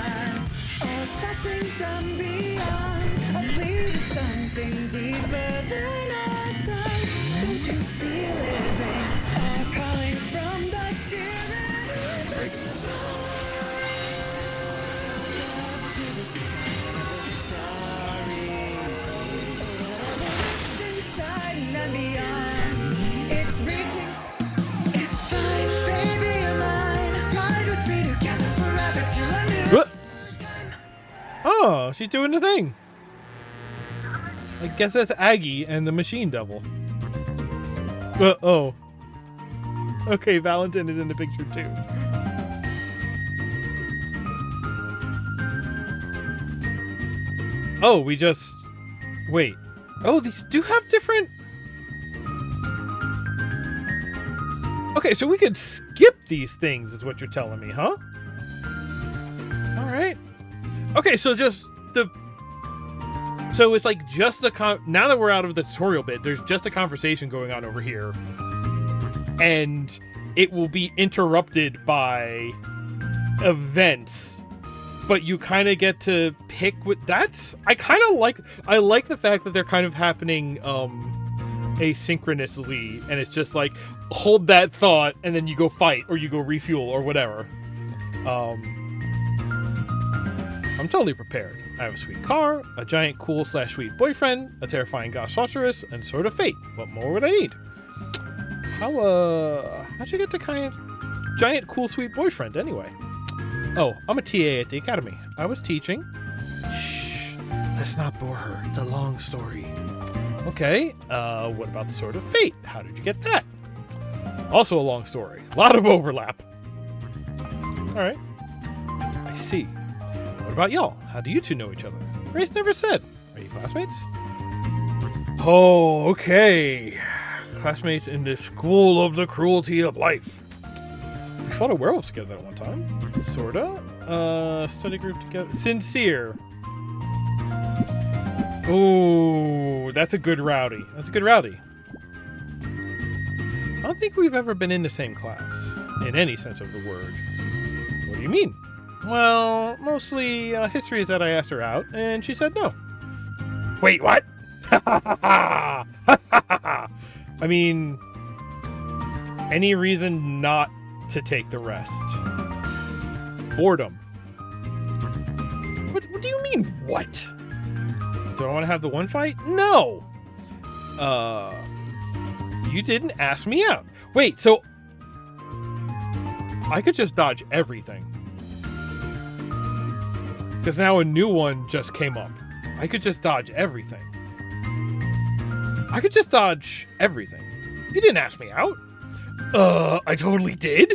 C: a blessing from beyond, a plea to something deeper than ourselves. Don't you feel it ring? A calling from the spirit. Up to the starry sea, inside and beyond. It's reaching. It's fine, baby, you're mine. Ride with me together forever till a new time.
A: Oh, she's doing the thing. I guess that's Aggie and the Machine Devil. Oh. Okay, Valentin is in the picture too. Oh, we just... Wait. Oh, these do have different... Okay, so we could skip these things is what you're telling me, huh? Alright. Okay, so just the... So it's like just a... Now that we're out of the tutorial bit, there's just a conversation going on over here. And it will be interrupted by events. But you kind of get to pick what... That's... I kind of like... I like the fact that they're kind of happening asynchronously. And it's just like, hold that thought, and then you go fight, or you go refuel, or whatever. I'm totally prepared. I have a sweet car, a giant cool / sweet boyfriend, a terrifying gosh sorceress, and Sword of Fate. What more would I need? How'd you get to giant cool sweet boyfriend anyway? Oh, I'm a TA at the academy. I was teaching. Shh, let's not bore her. It's a long story. Okay, what about the Sword of Fate? How did you get that? Also a long story. A lot of overlap. Alright. I see. What about y'all? How do you two know each other? Grace never said. Are you classmates? Oh, okay. Classmates in the school of the cruelty of life. We fought a werewolf together at one time. Sorta. Study group together. Sincere. Oh, that's a good rowdy. That's a good rowdy. I don't think we've ever been in the same class, in any sense of the word. What do you mean? Well, mostly history is that I asked her out, and she said no. Wait, what? I mean, any reason not to take the rest? Boredom. What do you mean, what? Do I want to have the one fight? No! You didn't ask me out. Wait, so... I could just dodge everything. Because now a new one just came up. I could just dodge everything. I could just dodge everything. You didn't ask me out. I totally did?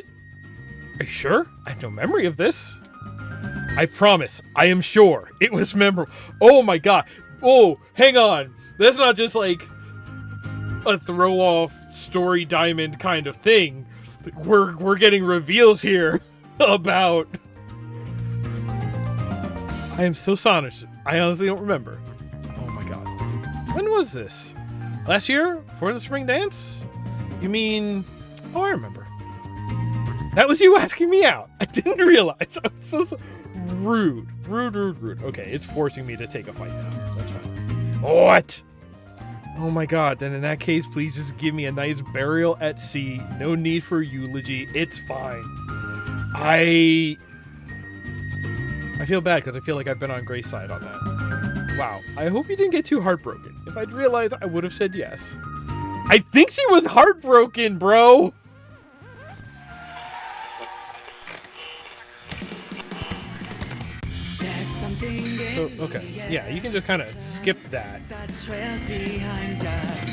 A: Are you sure? I have no memory of this. I promise. I am sure. It was memorable. Oh my god. Oh, hang on. That's not just like a throw-off story diamond kind of thing. We're getting reveals here about... I am so astonished. I honestly don't remember. Oh my god. When was this? Last year? For the spring dance? You mean... Oh, I remember. That was you asking me out. I didn't realize. I was so rude. Rude. Okay, it's forcing me to take a fight now. That's fine. What? Oh my god, then in that case, please just give me a nice burial at sea. No need for eulogy. It's fine. I feel bad because I feel like I've been on Grace's side on that. Wow. I hope you didn't get too heartbroken. If I'd realized, I would have said yes. I think she was heartbroken, bro. So, okay. Yeah, you can just kind of skip that.
C: Trails behind us.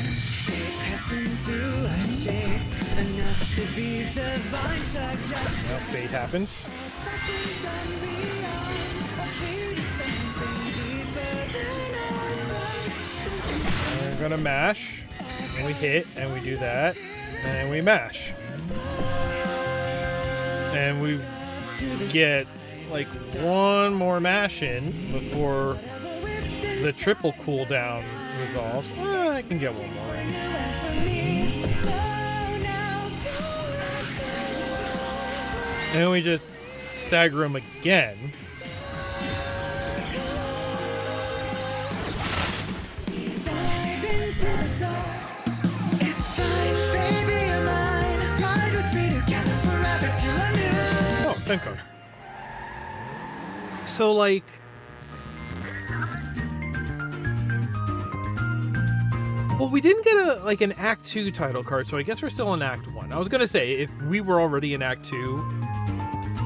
C: It's cast into a shape enough to be divine suggestion.
A: Well, fate happens. We're gonna mash, and we hit, and we do that, and we mash, and we get like one more mash in before the triple cooldown resolves. I can get one more in. And then we just stagger him again. Oh, same card. So, like... Well, we didn't get an Act 2 title card, so I guess we're still in Act 1. I was gonna say, if we were already in Act 2,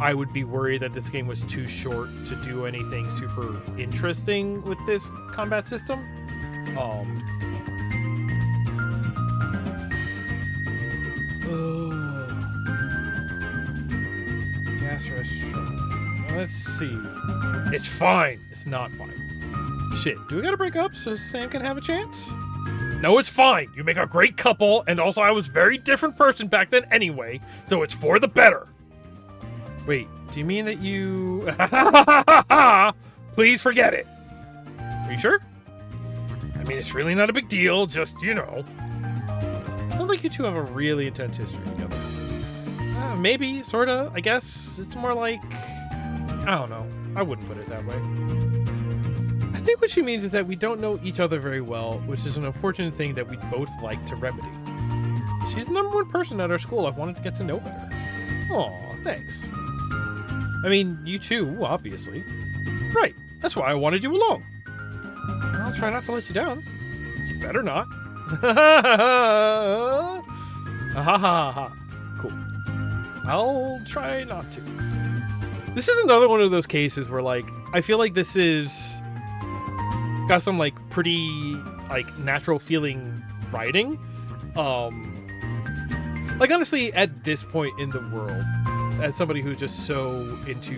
A: I would be worried that this game was too short to do anything super interesting with this combat system. Gas restaurant. Let's see. It's fine. It's not fine. Shit, do we gotta break up so Sam can have a chance? No, it's fine. You make a great couple, and also I was a very different person back then anyway, so it's for the better. Wait, do you mean that you... Please forget it. Are you sure? I mean, it's really not a big deal, just, you know. Sounds like you two have a really intense history together. Maybe, sorta, I guess. It's more like... I don't know. I wouldn't put it that way. I think what she means is that we don't know each other very well, which is an unfortunate thing that we'd both like to remedy. She's the #1 person at our school I've wanted to get to know better. Aw, thanks. I mean, you too, obviously. Right, that's why I wanted you along. I'll try not to let you down. You better not. Ha. Cool. I'll try not to. This is another one of those cases where, like, I feel like this is got some, like, pretty, like, natural feeling writing. Like, honestly, at this point in the world, as somebody who's just so into,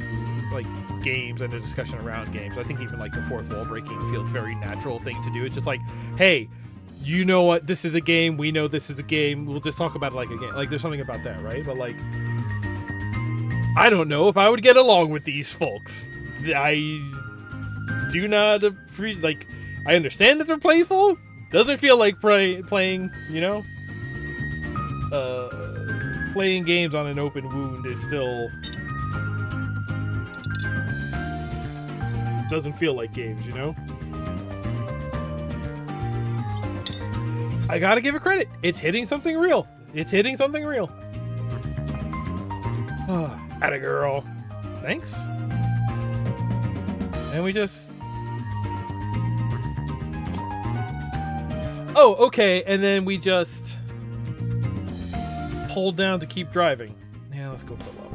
A: like, games and the discussion around games, I think even, like, the fourth wall breaking feels a very natural thing to do. It's just like, hey, you know what, this is a game, we know this is a game, we'll just talk about it like a game. Like, there's something about that, right? But, like, I don't know if I would get along with these folks. I do not like, I understand that they're playful. Doesn't feel like playing, you know? Playing games on an open wound is still... doesn't feel like games, you know? I gotta give it credit. It's hitting something real. It's hitting something real. Atta girl. Thanks. And we just... Oh, okay. And then we just... hold down to keep driving. Yeah, let's go fill up.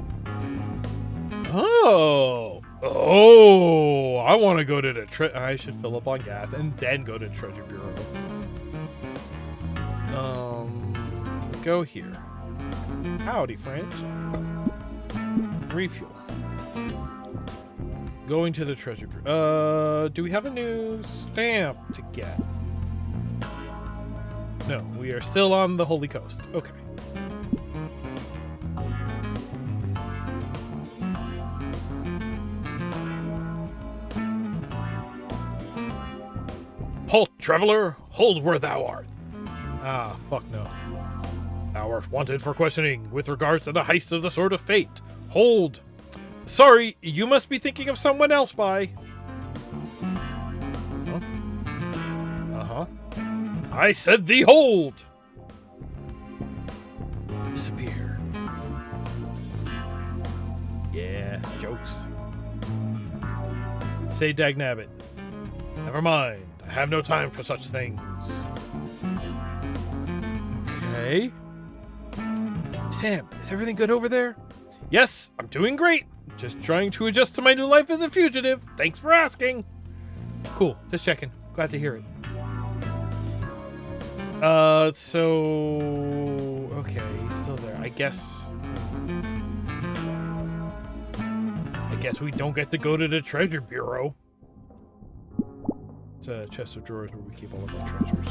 A: Oh! Oh! I want to go to the... I should fill up on gas and then go to the Treasure Bureau. Go here. Howdy, friends. Refuel. Going to the treasure. Do we have a new stamp to get? No, we are still on the Holy Coast. Okay. Halt, traveler! Hold where thou art! Ah, fuck no. Thou art wanted for questioning with regards to the heist of the Sword of Fate. Hold! Sorry, you must be thinking of someone else, bye. Huh? Uh-huh. I said thee hold! Disappear. Yeah, jokes. Say dagnabbit. Never mind. I have no time for such things. Okay. Sam, is everything good over there? Yes, I'm doing great. Just trying to adjust to my new life as a fugitive. Thanks for asking. Cool. Just checking. Glad to hear it. Okay, he's still there. I guess we don't get to go to the treasure bureau. It's a chest of drawers where we keep all of our treasures.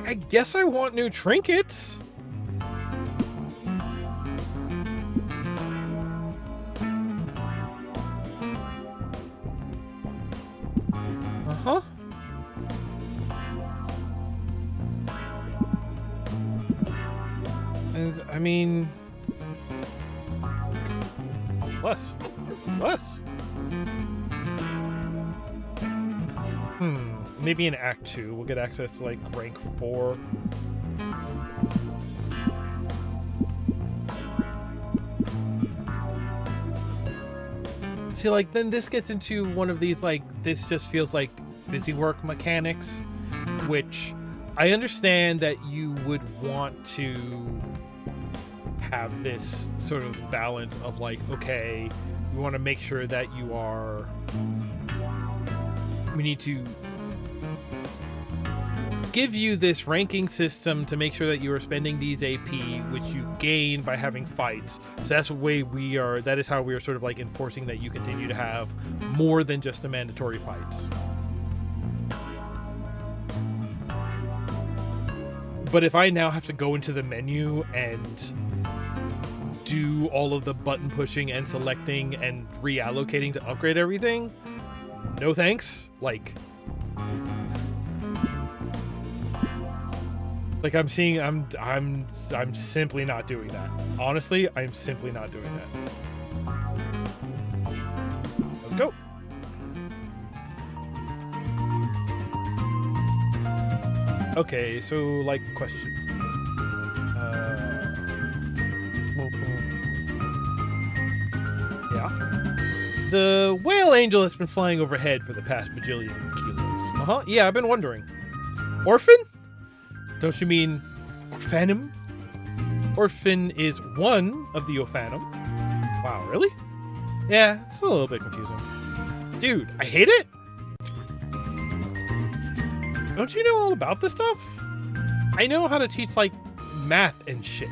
A: I guess I want new trinkets. Uh-huh. I mean... Less. Maybe in Act 2 we'll get access to, like, rank 4. See, like, then this gets into one of these, like, this just feels like busy work mechanics, which I understand that you would want to have this sort of balance of, like, okay, we want to make sure that you are... We need to give you this ranking system to make sure that you are spending these AP, which you gain by having fights. So that's the way that is how we are sort of like enforcing that you continue to have more than just the mandatory fights. But if I now have to go into the menu and do all of the button pushing and selecting and reallocating to upgrade everything, no thanks. Like I'm seeing, I'm simply not doing that. Honestly, I'm simply not doing that. Let's go. Okay, so like question. Yeah. The whale angel has been flying overhead for the past bajillion kilos. Uh-huh. Yeah, I've been wondering. Orphan? Don't you mean Orphanum? Orphan is one of the Orphanum. Wow, really? Yeah, it's a little bit confusing. Dude, I hate it! Don't you know all about this stuff? I know how to teach, like, math and shit.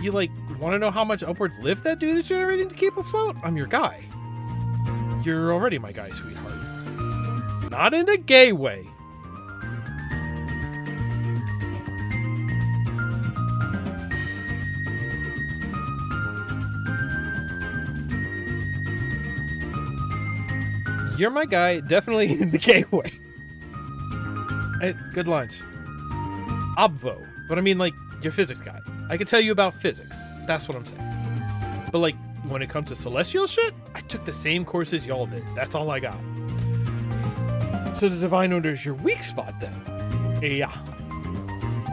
A: You, like, want to know how much upwards lift that dude is generating to keep afloat? I'm your guy. You're already my guy, sweetheart. Not in a gay way. You're my guy, definitely in the gay way. Hey, good lines. Obvo. But I mean, like, you're physics guy. I can tell you about physics. That's what I'm saying. But, like, when it comes to celestial shit, I took the same courses y'all did. That's all I got. So the Divine Order is your weak spot, then? Yeah.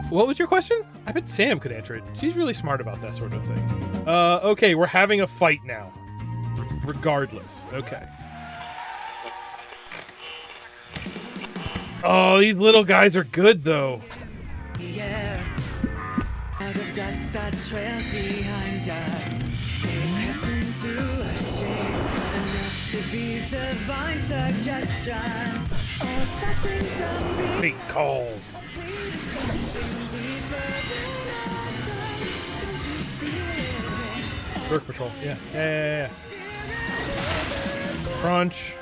A: What was your question? I bet Sam could answer it. She's really smart about that sort of thing. Okay, we're having a fight now. Regardless. Okay. Oh, these little guys are good, though.
C: Yeah, out of dust that trails behind us, it's cast into a shape enough to be divine suggestion. A blessing from beyond.
A: Big calls.
C: Please, something deeper than ourselves. Don't you feel it?
A: Dork Patrol. Yeah. Yeah. Crunch.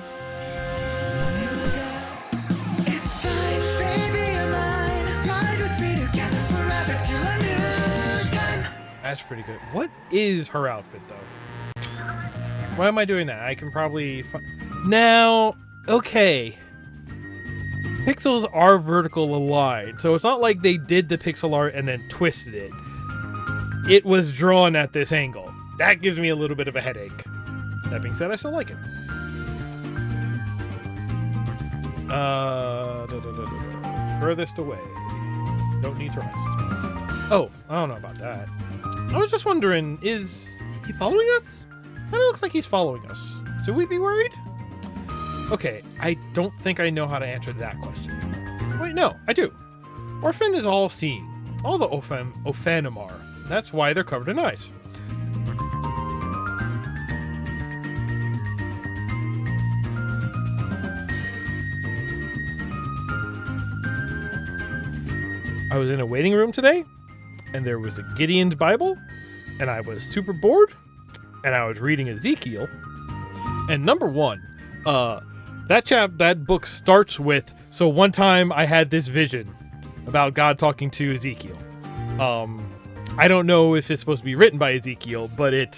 C: It's fine, baby, you're mine. Ride with me together forever to a new time.
A: That's pretty good. What is her outfit, though? Why am I doing that? I can probably... Now, okay. Pixels are vertical aligned, so it's not like they did the pixel art and then twisted it. It was drawn at this angle. That gives me a little bit of a headache. That being said, I still like it. Furthest away. Don't need to rest. Oh, I don't know about that. I was just wondering, is he following us? Kind of looks like he's following us. Should we be worried? Okay, I don't think I know how to answer that question. Wait, no, I do. Orphan is all-seeing. All the Ophanim are. That's why they're covered in eyes. I was in a waiting room today, and there was a Gideon's Bible, and I was super bored, and I was reading Ezekiel. And number one, that book starts with, so one time I had this vision about God talking to Ezekiel. I don't know if it's supposed to be written by Ezekiel, but it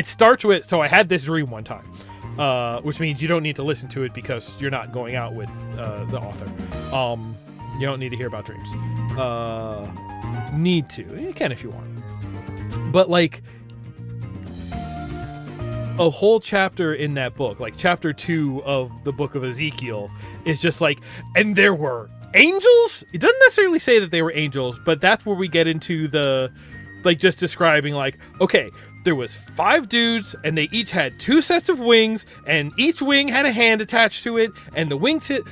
A: starts with, so I had this dream one time, which means you don't need to listen to it because you're not going out with the author. You don't need to hear about dreams. Need to. You can if you want. But like, a whole chapter in that book, like chapter 2 of the book of Ezekiel, is just like, and there were angels? It doesn't necessarily say that they were angels, but that's where we get into the, like, just describing, like, okay, there was 5 dudes, and they each had 2 sets of wings, and each wing had a hand attached to it, and the wings hit...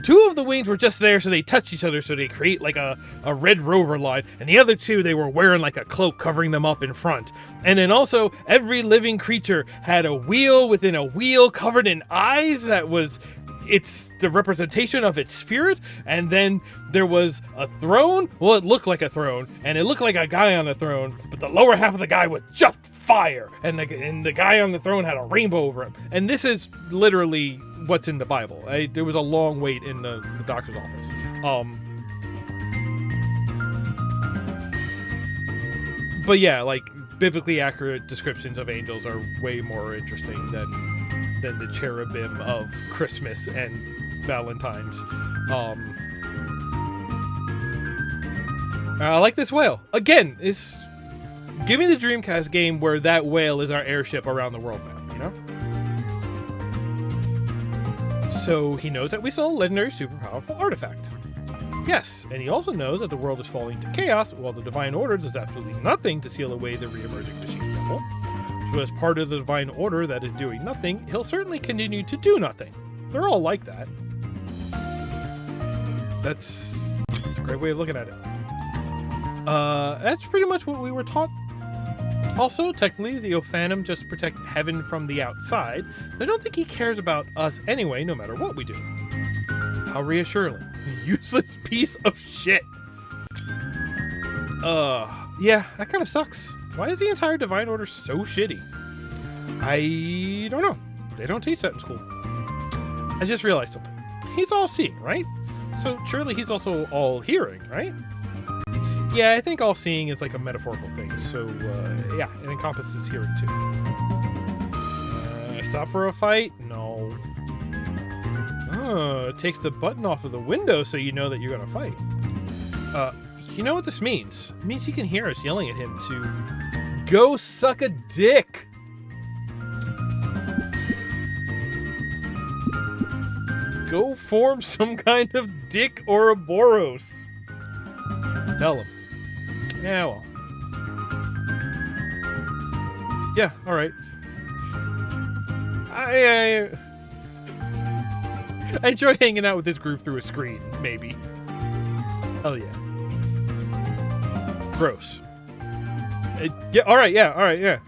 A: 2 of the wings were just there, so they touched each other, so they create like a red rover line. And the other 2, they were wearing like a cloak covering them up in front. And then also, every living creature had a wheel within a wheel covered in eyes it's the representation of its spirit. And then there was a throne. Well, it looked like a throne, and it looked like a guy on a throne, but the lower half of the guy was just fire. And the guy on the throne had a rainbow over him. And this is literally what's in the Bible. There was a long wait in the doctor's office. But yeah, like, biblically accurate descriptions of angels are way more interesting than the cherubim of Christmas and Valentine's. I like this whale. Again, give me the Dreamcast game where that whale is our airship around the world map, you know? So he knows that we saw a legendary super powerful artifact. Yes, and he also knows that the world is falling to chaos while the Divine Order does absolutely nothing to seal away the re-emerging machine devil. So as part of the Divine Order that is doing nothing, he'll certainly continue to do nothing. They're all like that. That's a great way of looking at it. That's pretty much what we were taught. Also, technically, the Ophanim just protect heaven from the outside. I don't think he cares about us anyway, no matter what we do. How reassuring. Useless piece of shit. Yeah, that kind of sucks. Why is the entire Divine Order so shitty? I don't know. They don't teach that in school. I just realized something. He's all-seeing, right? So surely he's also all-hearing, right? Yeah, I think all-seeing is like a metaphorical thing. So, yeah, it encompasses hearing too. Stop for a fight? No. Oh, it takes the button off of the window so you know that you're gonna fight. You know what this means? It means he can hear us yelling at him to go suck a dick. Go form some kind of dick Ouroboros. Tell him. Yeah, well. Yeah, alright. I enjoy hanging out with this group through a screen, maybe. Hell yeah. Gross. Yeah, alright, yeah.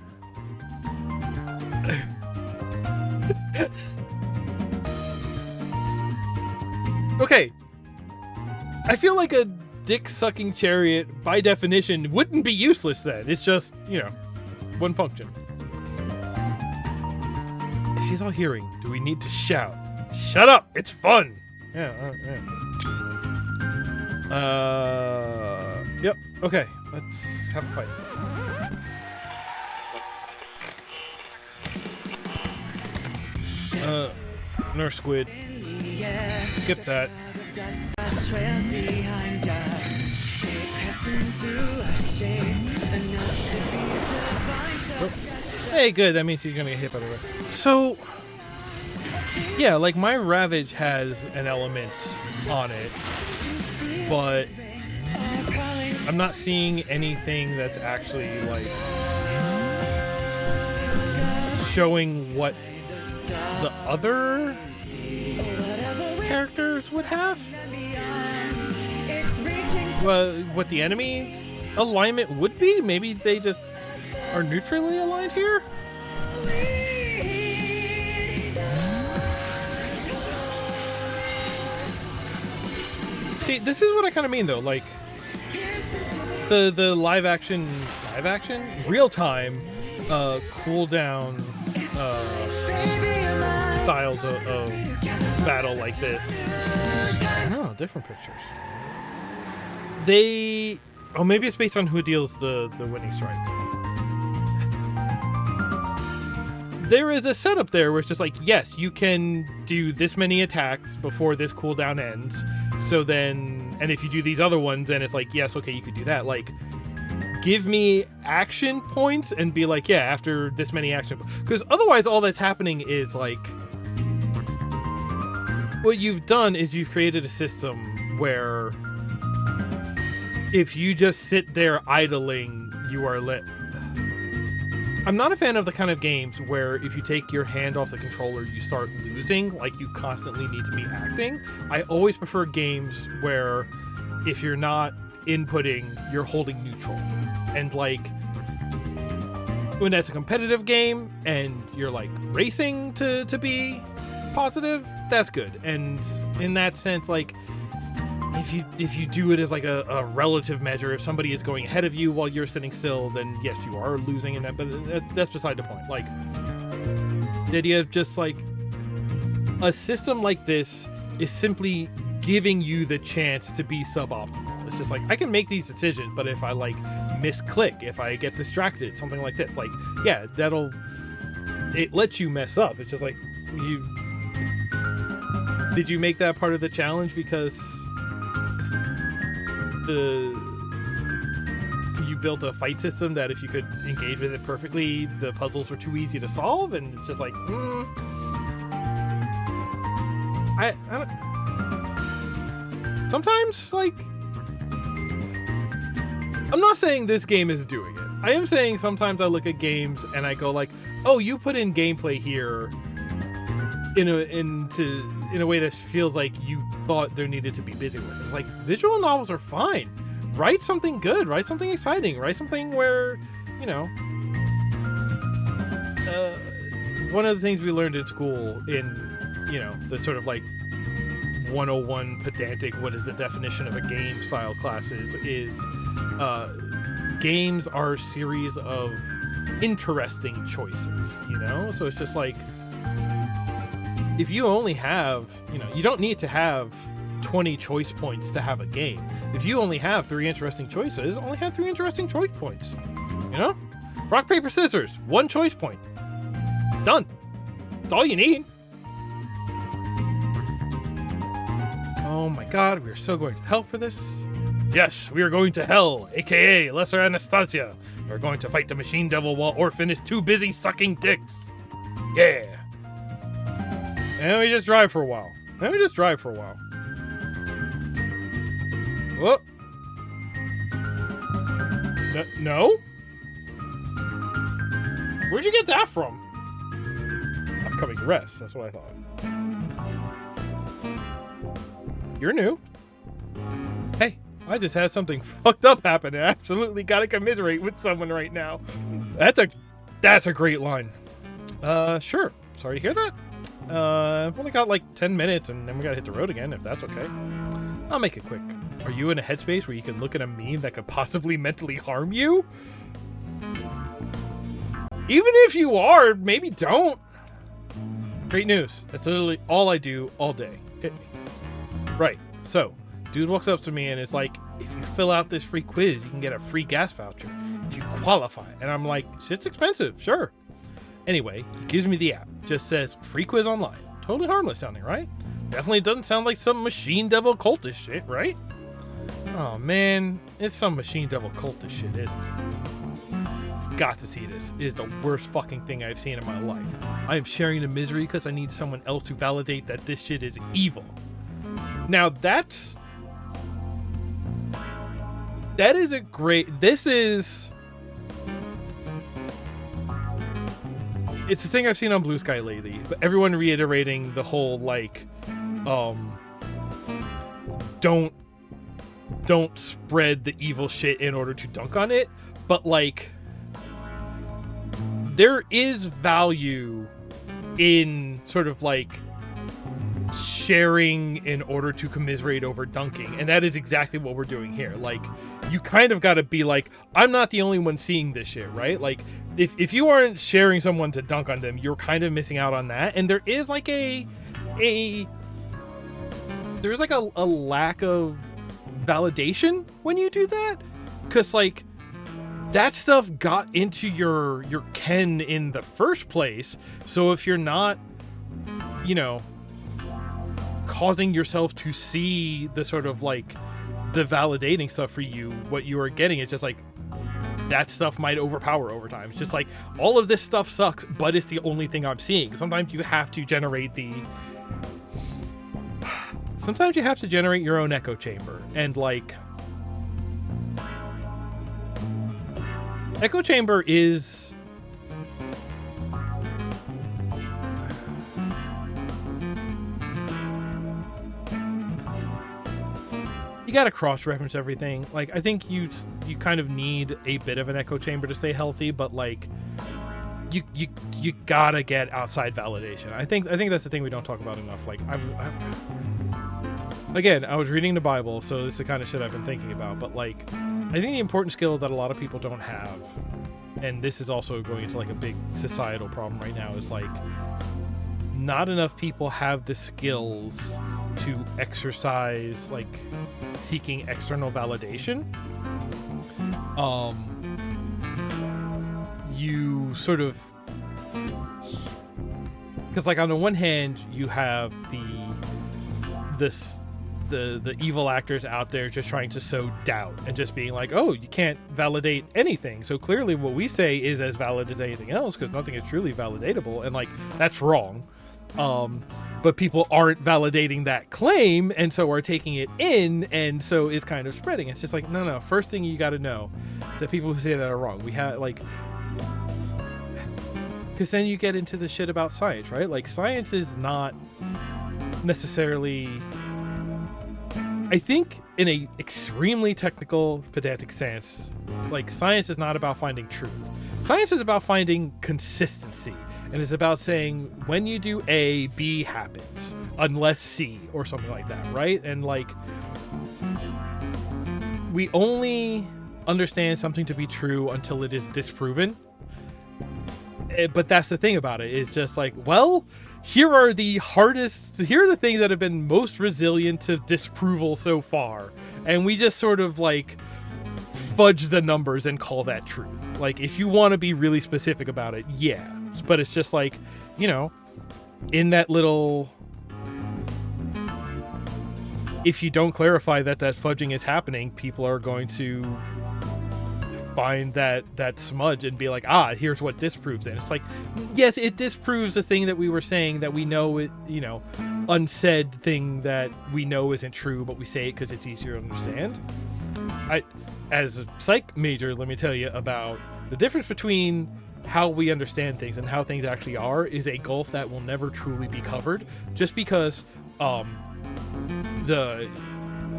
A: Okay. I feel like a dick-sucking chariot, by definition, wouldn't be useless then. It's just, you know, one function. he's all hearing. Do we need to shout? Shut up! It's fun! Yeah. Yep. Okay. Let's have a fight. Nurse Squid. Skip that.
C: Trails behind us. It cast into a shape enough to be a divine suggestion.
A: Hey, good. That means you're gonna get hit by the way. So, yeah, like my Ravage has an element on it, but I'm not seeing anything that's actually like showing what the other characters would have. Well, what the enemy's alignment would be. Maybe they just are neutrally aligned here. See, this is what I kind of mean though. Like the live action, real time, cooldown styles of battle like this. Oh, different pictures. Maybe it's based on who deals the winning strike. There is a setup there where it's just like, yes, you can do this many attacks before this cooldown ends. So then, and if you do these other ones, then it's like, yes, okay, you could do that. Like, give me action points and be like, yeah, after this many action, because otherwise all that's happening is like, what you've done is you've created a system where if you just sit there idling, you are lit. I'm not a fan of the kind of games where if you take your hand off the controller, you start losing, like you constantly need to be acting. I always prefer games where if you're not inputting, you're holding neutral. And like, when that's a competitive game and you're like racing to be positive, that's good. And in that sense, like, if you do it as like a relative measure, if somebody is going ahead of you while you're sitting still, then yes, you are losing in that, but that's beside the point. Like, the idea of just like a system like this is simply giving you the chance to be suboptimal. It's just like, I can make these decisions, but if I like misclick, if I get distracted, something like this, like, yeah, it lets you mess up. It's just like, did you make that part of the challenge because you built a fight system that if you could engage with it perfectly, the puzzles were too easy to solve? And it's just like, I don't, sometimes, like, I'm not saying this game is doing it. I am saying sometimes I look at games and I go like, oh, you put in gameplay here in a way that feels like you thought there needed to be busy with it. Like, visual novels are fine. Write something good. Write something exciting. Write something where, you know, one of the things we learned in school in, you know, the sort of like 101 pedantic, what is the definition of a game style classes, is games are a series of interesting choices, you know? So it's just like, if you only have, you know, you don't need to have 20 choice points to have a game. If you only have 3 interesting choices, only have 3 interesting choice points. You know? Rock, paper, scissors. 1 choice point. Done. That's all you need. Oh my god, we are so going to hell for this. Yes, we are going to hell, aka Lesser Anastasia. We're going to fight the machine devil while Orphan is too busy sucking dicks. Yeah. And we just drive for a while. Whoop. No? Where'd you get that from? Upcoming rest, that's what I thought. You're new. Hey, I just had something fucked up happen and I absolutely gotta commiserate with someone right now. That's a great line. Sure. Sorry to hear that. I've only got like 10 minutes and then we gotta hit the road again, if that's okay. I'll make it quick. Are you in a headspace where you can look at a meme that could possibly mentally harm you? Even if you are, maybe don't. Great news. That's literally all I do all day. Hit me. Right. So, dude walks up to me and it's like, if you fill out this free quiz, you can get a free gas voucher if you qualify. And I'm like, shit's expensive. Sure. Anyway, he gives me the app. Just says free quiz online. Totally harmless sounding, right? Definitely doesn't sound like some machine devil cultist shit, right? Oh man, it's some machine devil cultist shit, isn't it? I've got to see this. It is the worst fucking thing I've seen in my life. I am sharing the misery because I need someone else to validate that this shit is evil. Now that is a great, this is, it's the thing I've seen on Blue Sky lately, but everyone reiterating the whole like, don't spread the evil shit in order to dunk on it, but like, there is value in sort of like sharing in order to commiserate over dunking, and that is exactly what we're doing here. Like, you kind of got to be like, I'm not the only one seeing this shit, right? Like, if you aren't sharing someone to dunk on them, you're kind of missing out on that. And there is like there's like a lack of validation when you do that, because like that stuff got into your ken in the first place. So if you're not, you know, causing yourself to see the sort of like the validating stuff for you, what you are getting is just like that stuff might overpower over time. It's just like, all of this stuff sucks, but it's the only thing I'm seeing. Sometimes you have to generate your own echo chamber, and like echo chamber is you gotta cross-reference everything. Like, I think you kind of need a bit of an echo chamber to stay healthy, but like you gotta get outside validation. I think that's the thing we don't talk about enough. Like, again, I was reading the Bible, so it's the kind of shit I've been thinking about. But like, I think the important skill that a lot of people don't have, and this is also going into like a big societal problem right now, is like, not enough people have the skills to exercise like seeking external validation. You sort of, because like on the one hand you have the evil actors out there just trying to sow doubt and just being like, oh, you can't validate anything, so clearly what we say is as valid as anything else because nothing is truly validatable, and like, that's wrong. But people aren't validating that claim, and so are taking it in, and so it's kind of spreading. It's just like, no, first thing you got to know is that people who say that are wrong. We have like, because then you get into the shit about science, right? Like, science is not necessarily, I think in a extremely technical, pedantic sense, like, science is not about finding truth. Science is about finding consistency. And it's about saying, when you do A, B happens, unless C, or something like that, right? And like, we only understand something to be true until it is disproven. But that's the thing about it, is just like, well, here are the things that have been most resilient to disapproval so far. And we just sort of like fudge the numbers and call that truth. Like, if you want to be really specific about it, yeah. But it's just like, you know, in that little, if you don't clarify that fudging is happening, people are going to find that smudge and be like, here's what disproves it. It's like, yes, it disproves the thing that we were saying, that we know it, you know, unsaid thing that we know isn't true, but we say it because it's easier to understand. As a psych major, let me tell you about the difference between how we understand things and how things actually are is a gulf that will never truly be covered, just because the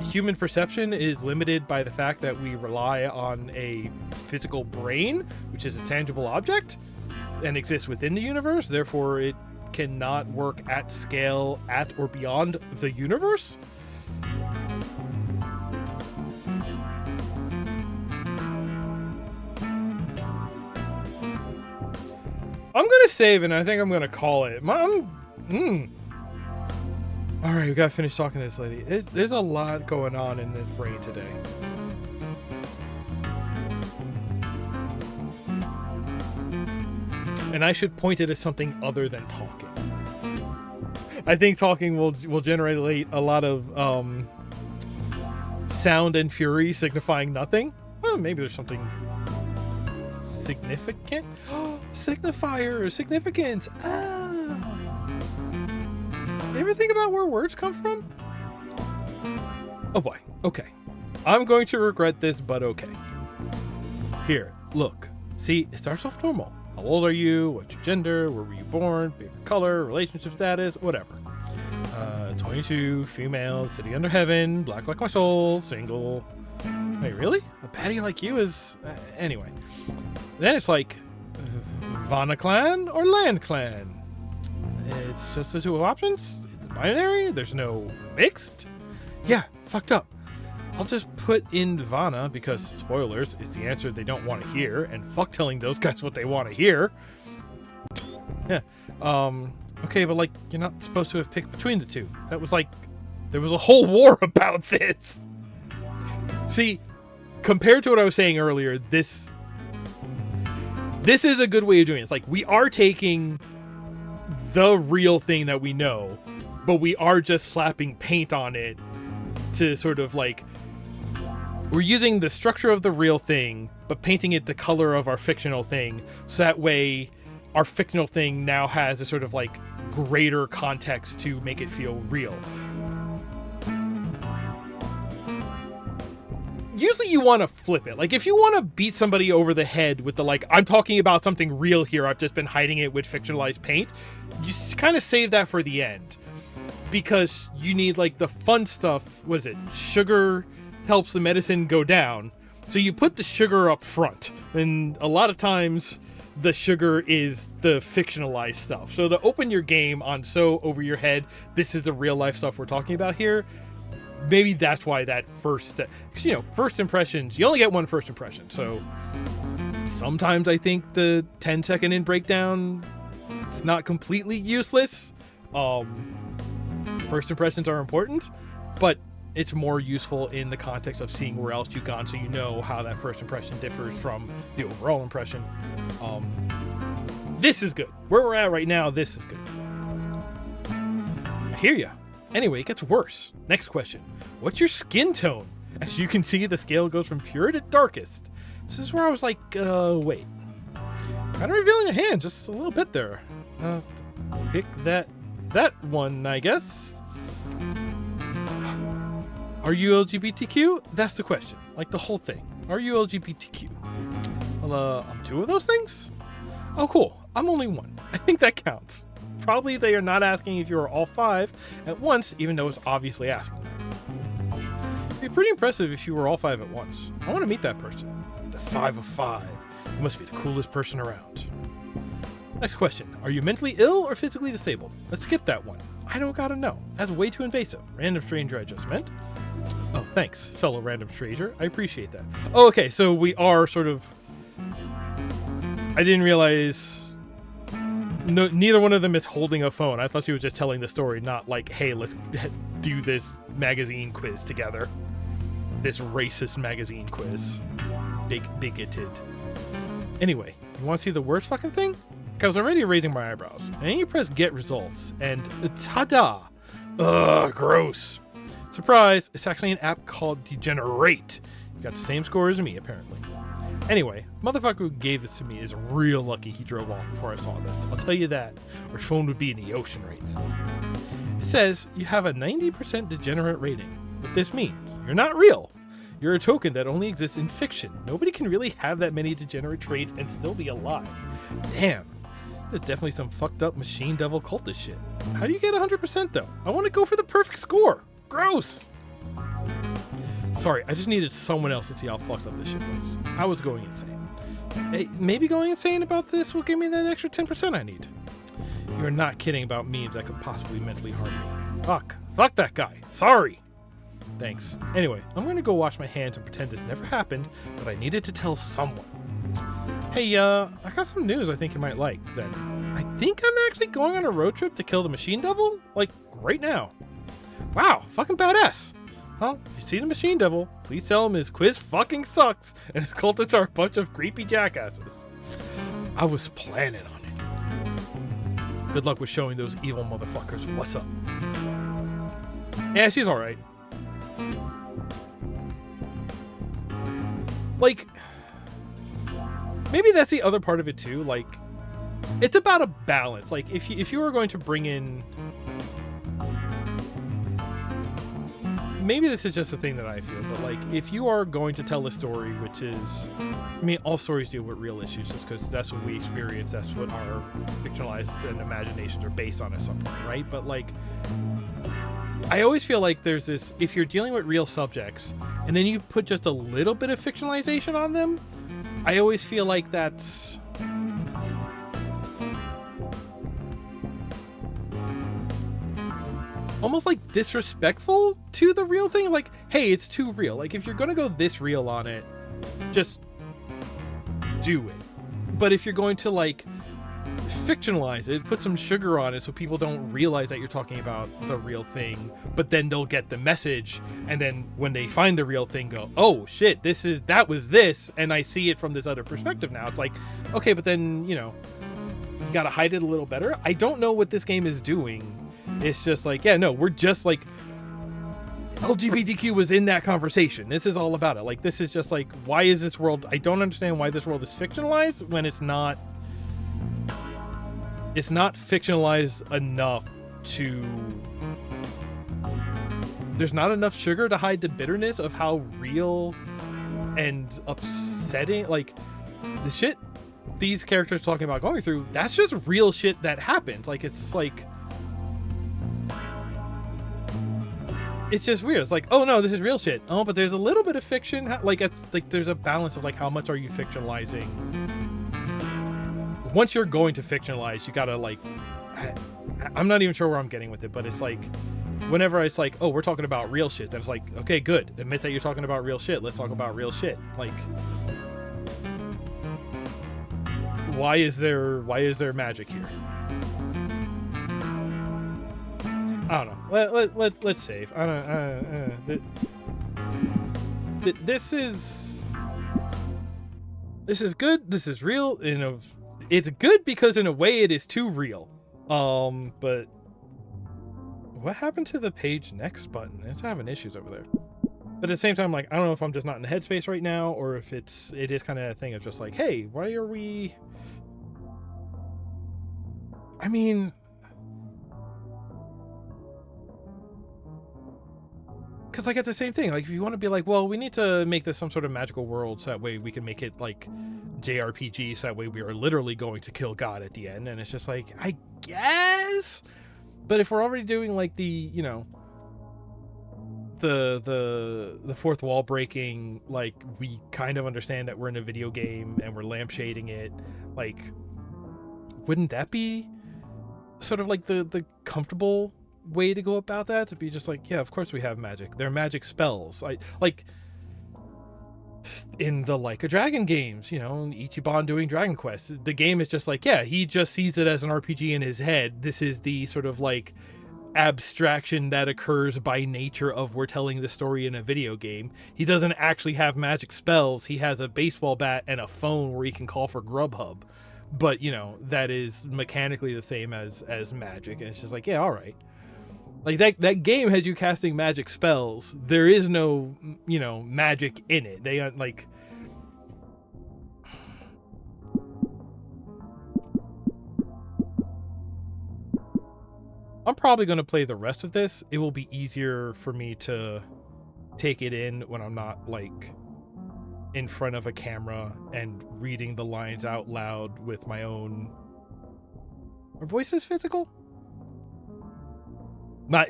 A: human perception is limited by the fact that we rely on a physical brain, which is a tangible object and exists within the universe. Therefore, it cannot work at scale at or beyond the universe. I'm gonna save, and I think I'm gonna call it. All right, we gotta finish talking to this lady. There's a lot going on in this brain today. And I should point it as something other than talking. I think talking will generate a lot of sound and fury signifying nothing. Well, maybe there's something significant. Signifier, significance. You ever think about where words come from? Oh boy. Okay. I'm going to regret this, but okay. Here, look. See, it starts off normal. How old are you? What's your gender? Where were you born? Favorite color? Relationship status? Whatever. 22, female, city under heaven, black like my soul, single. Wait, really? A baddie like you is... anyway. Then it's like... Vana clan or land clan? It's just the two options? It's binary? There's no mixed? Yeah, fucked up. I'll just put in Vana because, spoilers, is the answer they don't want to hear, and fuck telling those guys what they want to hear. Yeah. Okay, but like, you're not supposed to have picked between the two. That was like, there was a whole war about this. See, compared to what I was saying earlier, this is a good way of doing it. It's like, we are taking the real thing that we know, but we are just slapping paint on it to sort of like, we're using the structure of the real thing, but painting it the color of our fictional thing. So that way our fictional thing now has a sort of like greater context to make it feel real. Usually you want to flip it. Like if you want to beat somebody over the head with the like, I'm talking about something real here, I've just been hiding it with fictionalized paint, you kind of save that for the end. Because you need like the fun stuff. What is it? Sugar helps the medicine go down. So you put the sugar up front. And a lot of times the sugar is the fictionalized stuff. So to open your game on so over your head, this is the real life stuff we're talking about here. Maybe that's why that first, because, you know, first impressions, you only get one first impression. So sometimes I think the 10-second in breakdown, it's not completely useless. First impressions are important, but it's more useful in the context of seeing where else you've gone, so you know how that first impression differs from the overall impression. This is good. Where we're at right now, this is good. I hear ya. Anyway, it gets worse. Next question. What's your skin tone? As you can see, the scale goes from pure to darkest. This is where I was like, wait. Kind of revealing your hand just a little bit there. Pick that one, I guess. Are you LGBTQ? That's the question. Like the whole thing. Are you LGBTQ? Well, I'm two of those things? Oh, cool. I'm only one. I think that counts. Probably they are not asking if you are all five at once, even though it's obviously asking. It'd be pretty impressive if you were all five at once. I want to meet that person. The 5 of 5. You must be the coolest person around. Next question. Are you mentally ill or physically disabled? Let's skip that one. I don't gotta know. That's way too invasive. Random stranger I just met. Oh, thanks, fellow random stranger. I appreciate that. Oh, okay, so we are sort of... I didn't realize... No, neither one of them is holding a phone. I thought she was just telling the story, not like, hey, let's do this magazine quiz together. This racist magazine quiz. Bigoted. Anyway, you want to see the worst fucking thing? I was already raising my eyebrows. And then you press get results, and ta-da! Ugh, gross. Surprise, it's actually an app called Degenerate. You got the same score as me, apparently. Anyway, motherfucker who gave this to me is real lucky he drove off before I saw this. I'll tell you that, or his phone would be in the ocean right now. It says you have a 90% degenerate rating. What this means, you're not real. You're a token that only exists in fiction. Nobody can really have that many degenerate traits and still be alive. Damn. There's definitely some fucked up machine devil cultist shit. How do you get 100% though? I want to go for the perfect score. Gross. Sorry, I just needed someone else to see how fucked up this shit was. I was going insane. Hey, maybe going insane about this will give me that extra 10% I need. You're not kidding about memes that could possibly mentally harm me. Fuck that guy. Sorry. Thanks. Anyway, I'm gonna go wash my hands and pretend this never happened, but I needed to tell someone. Hey, I got some news I think you might like, then. I think I'm actually going on a road trip to kill the Machine Devil, like, right now. Wow, fucking badass. Well, if you see the Machine Devil, please tell him his quiz fucking sucks and his cultists are a bunch of creepy jackasses. I was planning on it. Good luck with showing those evil motherfuckers what's up. Yeah, she's alright. Like, maybe that's the other part of it too. Like, it's about a balance. Like, if you were going to bring in, maybe this is just a thing that I feel, but like, if you are going to tell a story, which is, I mean, all stories deal with real issues, just because that's what we experience, that's what our fictionalized and imaginations are based on at some point, right? But like, I always feel like there's this, if you're dealing with real subjects and then you put just a little bit of fictionalization on them, I always feel like that's almost like disrespectful to the real thing. Like, hey, it's too real. Like, if you're gonna go this real on it, just do it. But if you're going to like fictionalize it, put some sugar on it so people don't realize that you're talking about the real thing, but then they'll get the message, and then when they find the real thing, go, oh shit, that was this, and I see it from this other perspective now. It's like, okay, but then, you know, you gotta hide it a little better. I don't know what this game is doing. It's just like, yeah, no, we're just like, LGBTQ was in that conversation. This is all about it. Like, this is just like, why is this world, I don't understand why this world is fictionalized when it's not fictionalized enough to, there's not enough sugar to hide the bitterness of how real and upsetting, like, the shit these characters talking about going through, that's just real shit that happens. Like, it's like, it's just weird. It's like, oh no, this is real shit. Oh, but there's a little bit of fiction. Like, it's like, there's a balance of like, how much are you fictionalizing? Once you're going to fictionalize, you gotta like, I'm not even sure where I'm getting with it, but it's like, whenever it's like, oh, we're talking about real shit, then it's like, okay, good. Admit that you're talking about real shit. Let's talk about real shit. Like, why is there magic here? I don't know. Let's save. I don't. This is good. This is real. It's good because in a way it is too real. But what happened to the page next button? It's having issues over there. But at the same time, like, I don't know if I'm just not in the headspace right now, or if it is kind of a thing of just like, hey, why are we? I mean, because like, it's the same thing. Like, if you want to be like, well, we need to make this some sort of magical world so that way we can make it like JRPG, so that way we are literally going to kill God at the end, and it's just like, I guess. But if we're already doing like the, you know, the fourth wall breaking, like, we kind of understand that we're in a video game and we're lampshading it, like, wouldn't that be sort of like the comfortable way to go about that? To be just like, yeah, of course we have magic. They're magic spells. Like in the Like a Dragon games, you know, Ichiban doing Dragon Quest, the game is just like, yeah, he just sees it as an RPG in his head. This is the sort of like abstraction that occurs by nature of we're telling the story in a video game. He doesn't actually have magic spells. He has a baseball bat and a phone where he can call for Grubhub. But, you know, that is mechanically the same as magic. And it's just like, yeah, all right. Like, that game has you casting magic spells. There is no, you know, magic in it. They like, I'm probably going to play the rest of this. It will be easier for me to take it in when I'm not like in front of a camera and reading the lines out loud with my own. Are voices physical? Not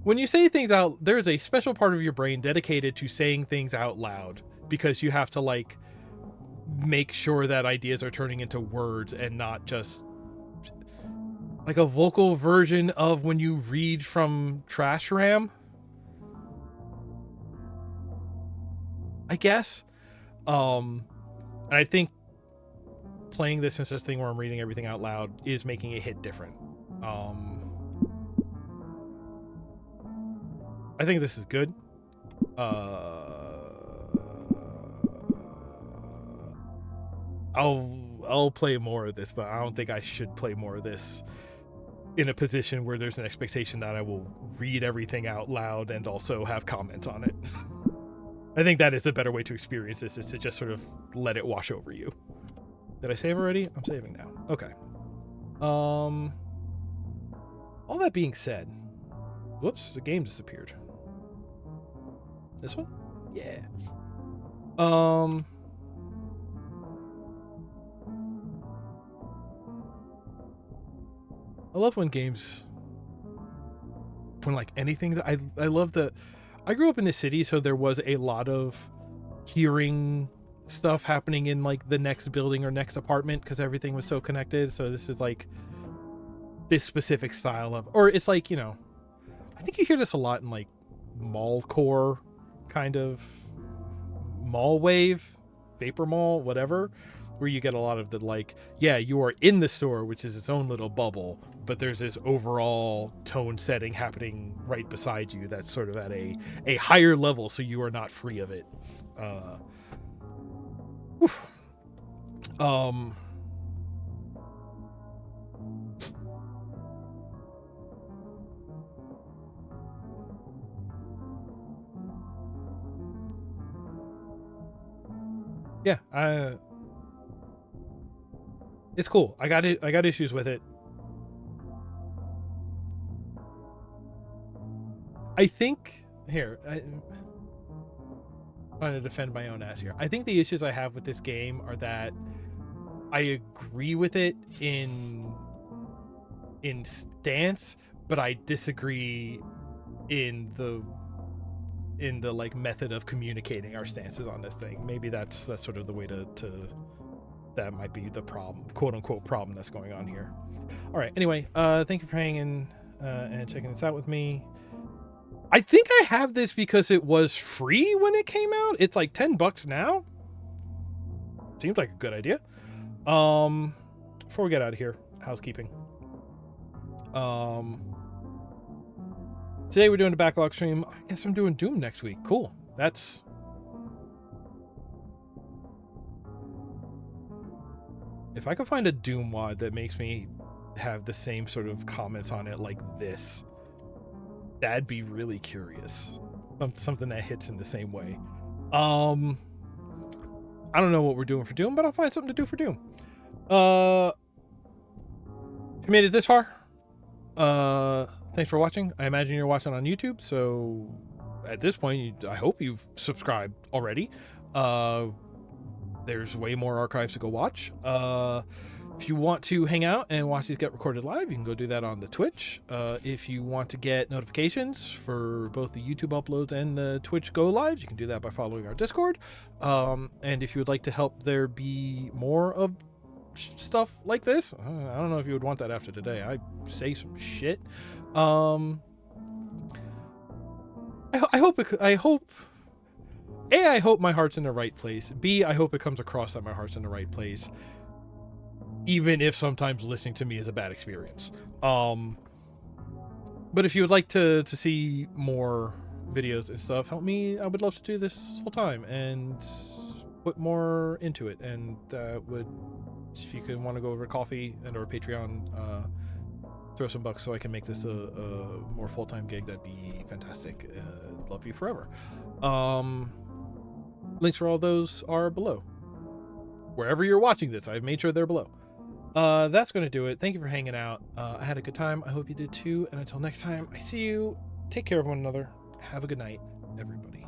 A: when you say things out, there's a special part of your brain dedicated to saying things out loud, because you have to like make sure that ideas are turning into words and not just like a vocal version of when you read from Trash Ram, I guess. And I think playing this in such a thing where I'm reading everything out loud is making it hit different. I think this is good. I'll play more of this, but I don't think I should play more of this in a position where there's an expectation that I will read everything out loud and also have comments on it. I think that is a better way to experience this, is to just sort of let it wash over you. Did I save already? I'm saving now. Okay. All that being said, whoops, the game disappeared. This one? Yeah. I love when games, when like anything that I love the, I grew up in the city, so there was a lot of hearing stuff happening in like the next building or next apartment because everything was so connected. So this is like this specific style of, or it's like, you know, I think you hear this a lot in like mallcore kind of mall wave, vapor mall, whatever, where you get a lot of the like, yeah, you are in the store, which is its own little bubble, but there's this overall tone setting happening right beside you that's sort of at a higher level, so you are not free of it. Yeah, it's cool. I got issues with it. I think here, I'm trying to defend my own ass here. I think the issues I have with this game are that I agree with it in stance, but I disagree in the like method of communicating our stances on this thing. Maybe that's sort of the way to that might be the problem, quote unquote problem that's going on here. All right, anyway, thank you for hanging and checking this out with me. I think I have this because it was free when it came out. It's like $10 now. Seems like a good idea. Before we get out of here, housekeeping. Today we're doing a backlog stream. I guess I'm doing Doom next week. Cool. That's... If I could find a Doom WOD that makes me have the same sort of comments on it like this, that'd be really curious. Something that hits in the same way. I don't know what we're doing for Doom, but I'll find something to do for Doom. If you made it this far, thanks for watching. I imagine you're watching on YouTube, so at this point, I hope you've subscribed already. There's way more archives to go watch. If you want to hang out and watch these get recorded live, you can go do that on the Twitch. If you want to get notifications for both the YouTube uploads and the Twitch go lives, you can do that by following our Discord. And if you would like to help there be more of stuff like this, I don't know if you would want that after today. I say some shit. I hope my heart's in the right place. B, I hope it comes across that my heart's in the right place, even if sometimes listening to me is a bad experience. But if you would like to see more videos and stuff, help me. I would love to do this full time and put more into it. And if you could want to go over to Coffee and or Patreon, throw some bucks so I can make this a more full-time gig, that'd be fantastic. Love you forever. Links for all those are below. Wherever you're watching this, I've made sure they're below. That's going to do it. Thank you for hanging out. I had a good time. I hope you did too. And until next time, I see you. Take care of one another. Have a good night, everybody.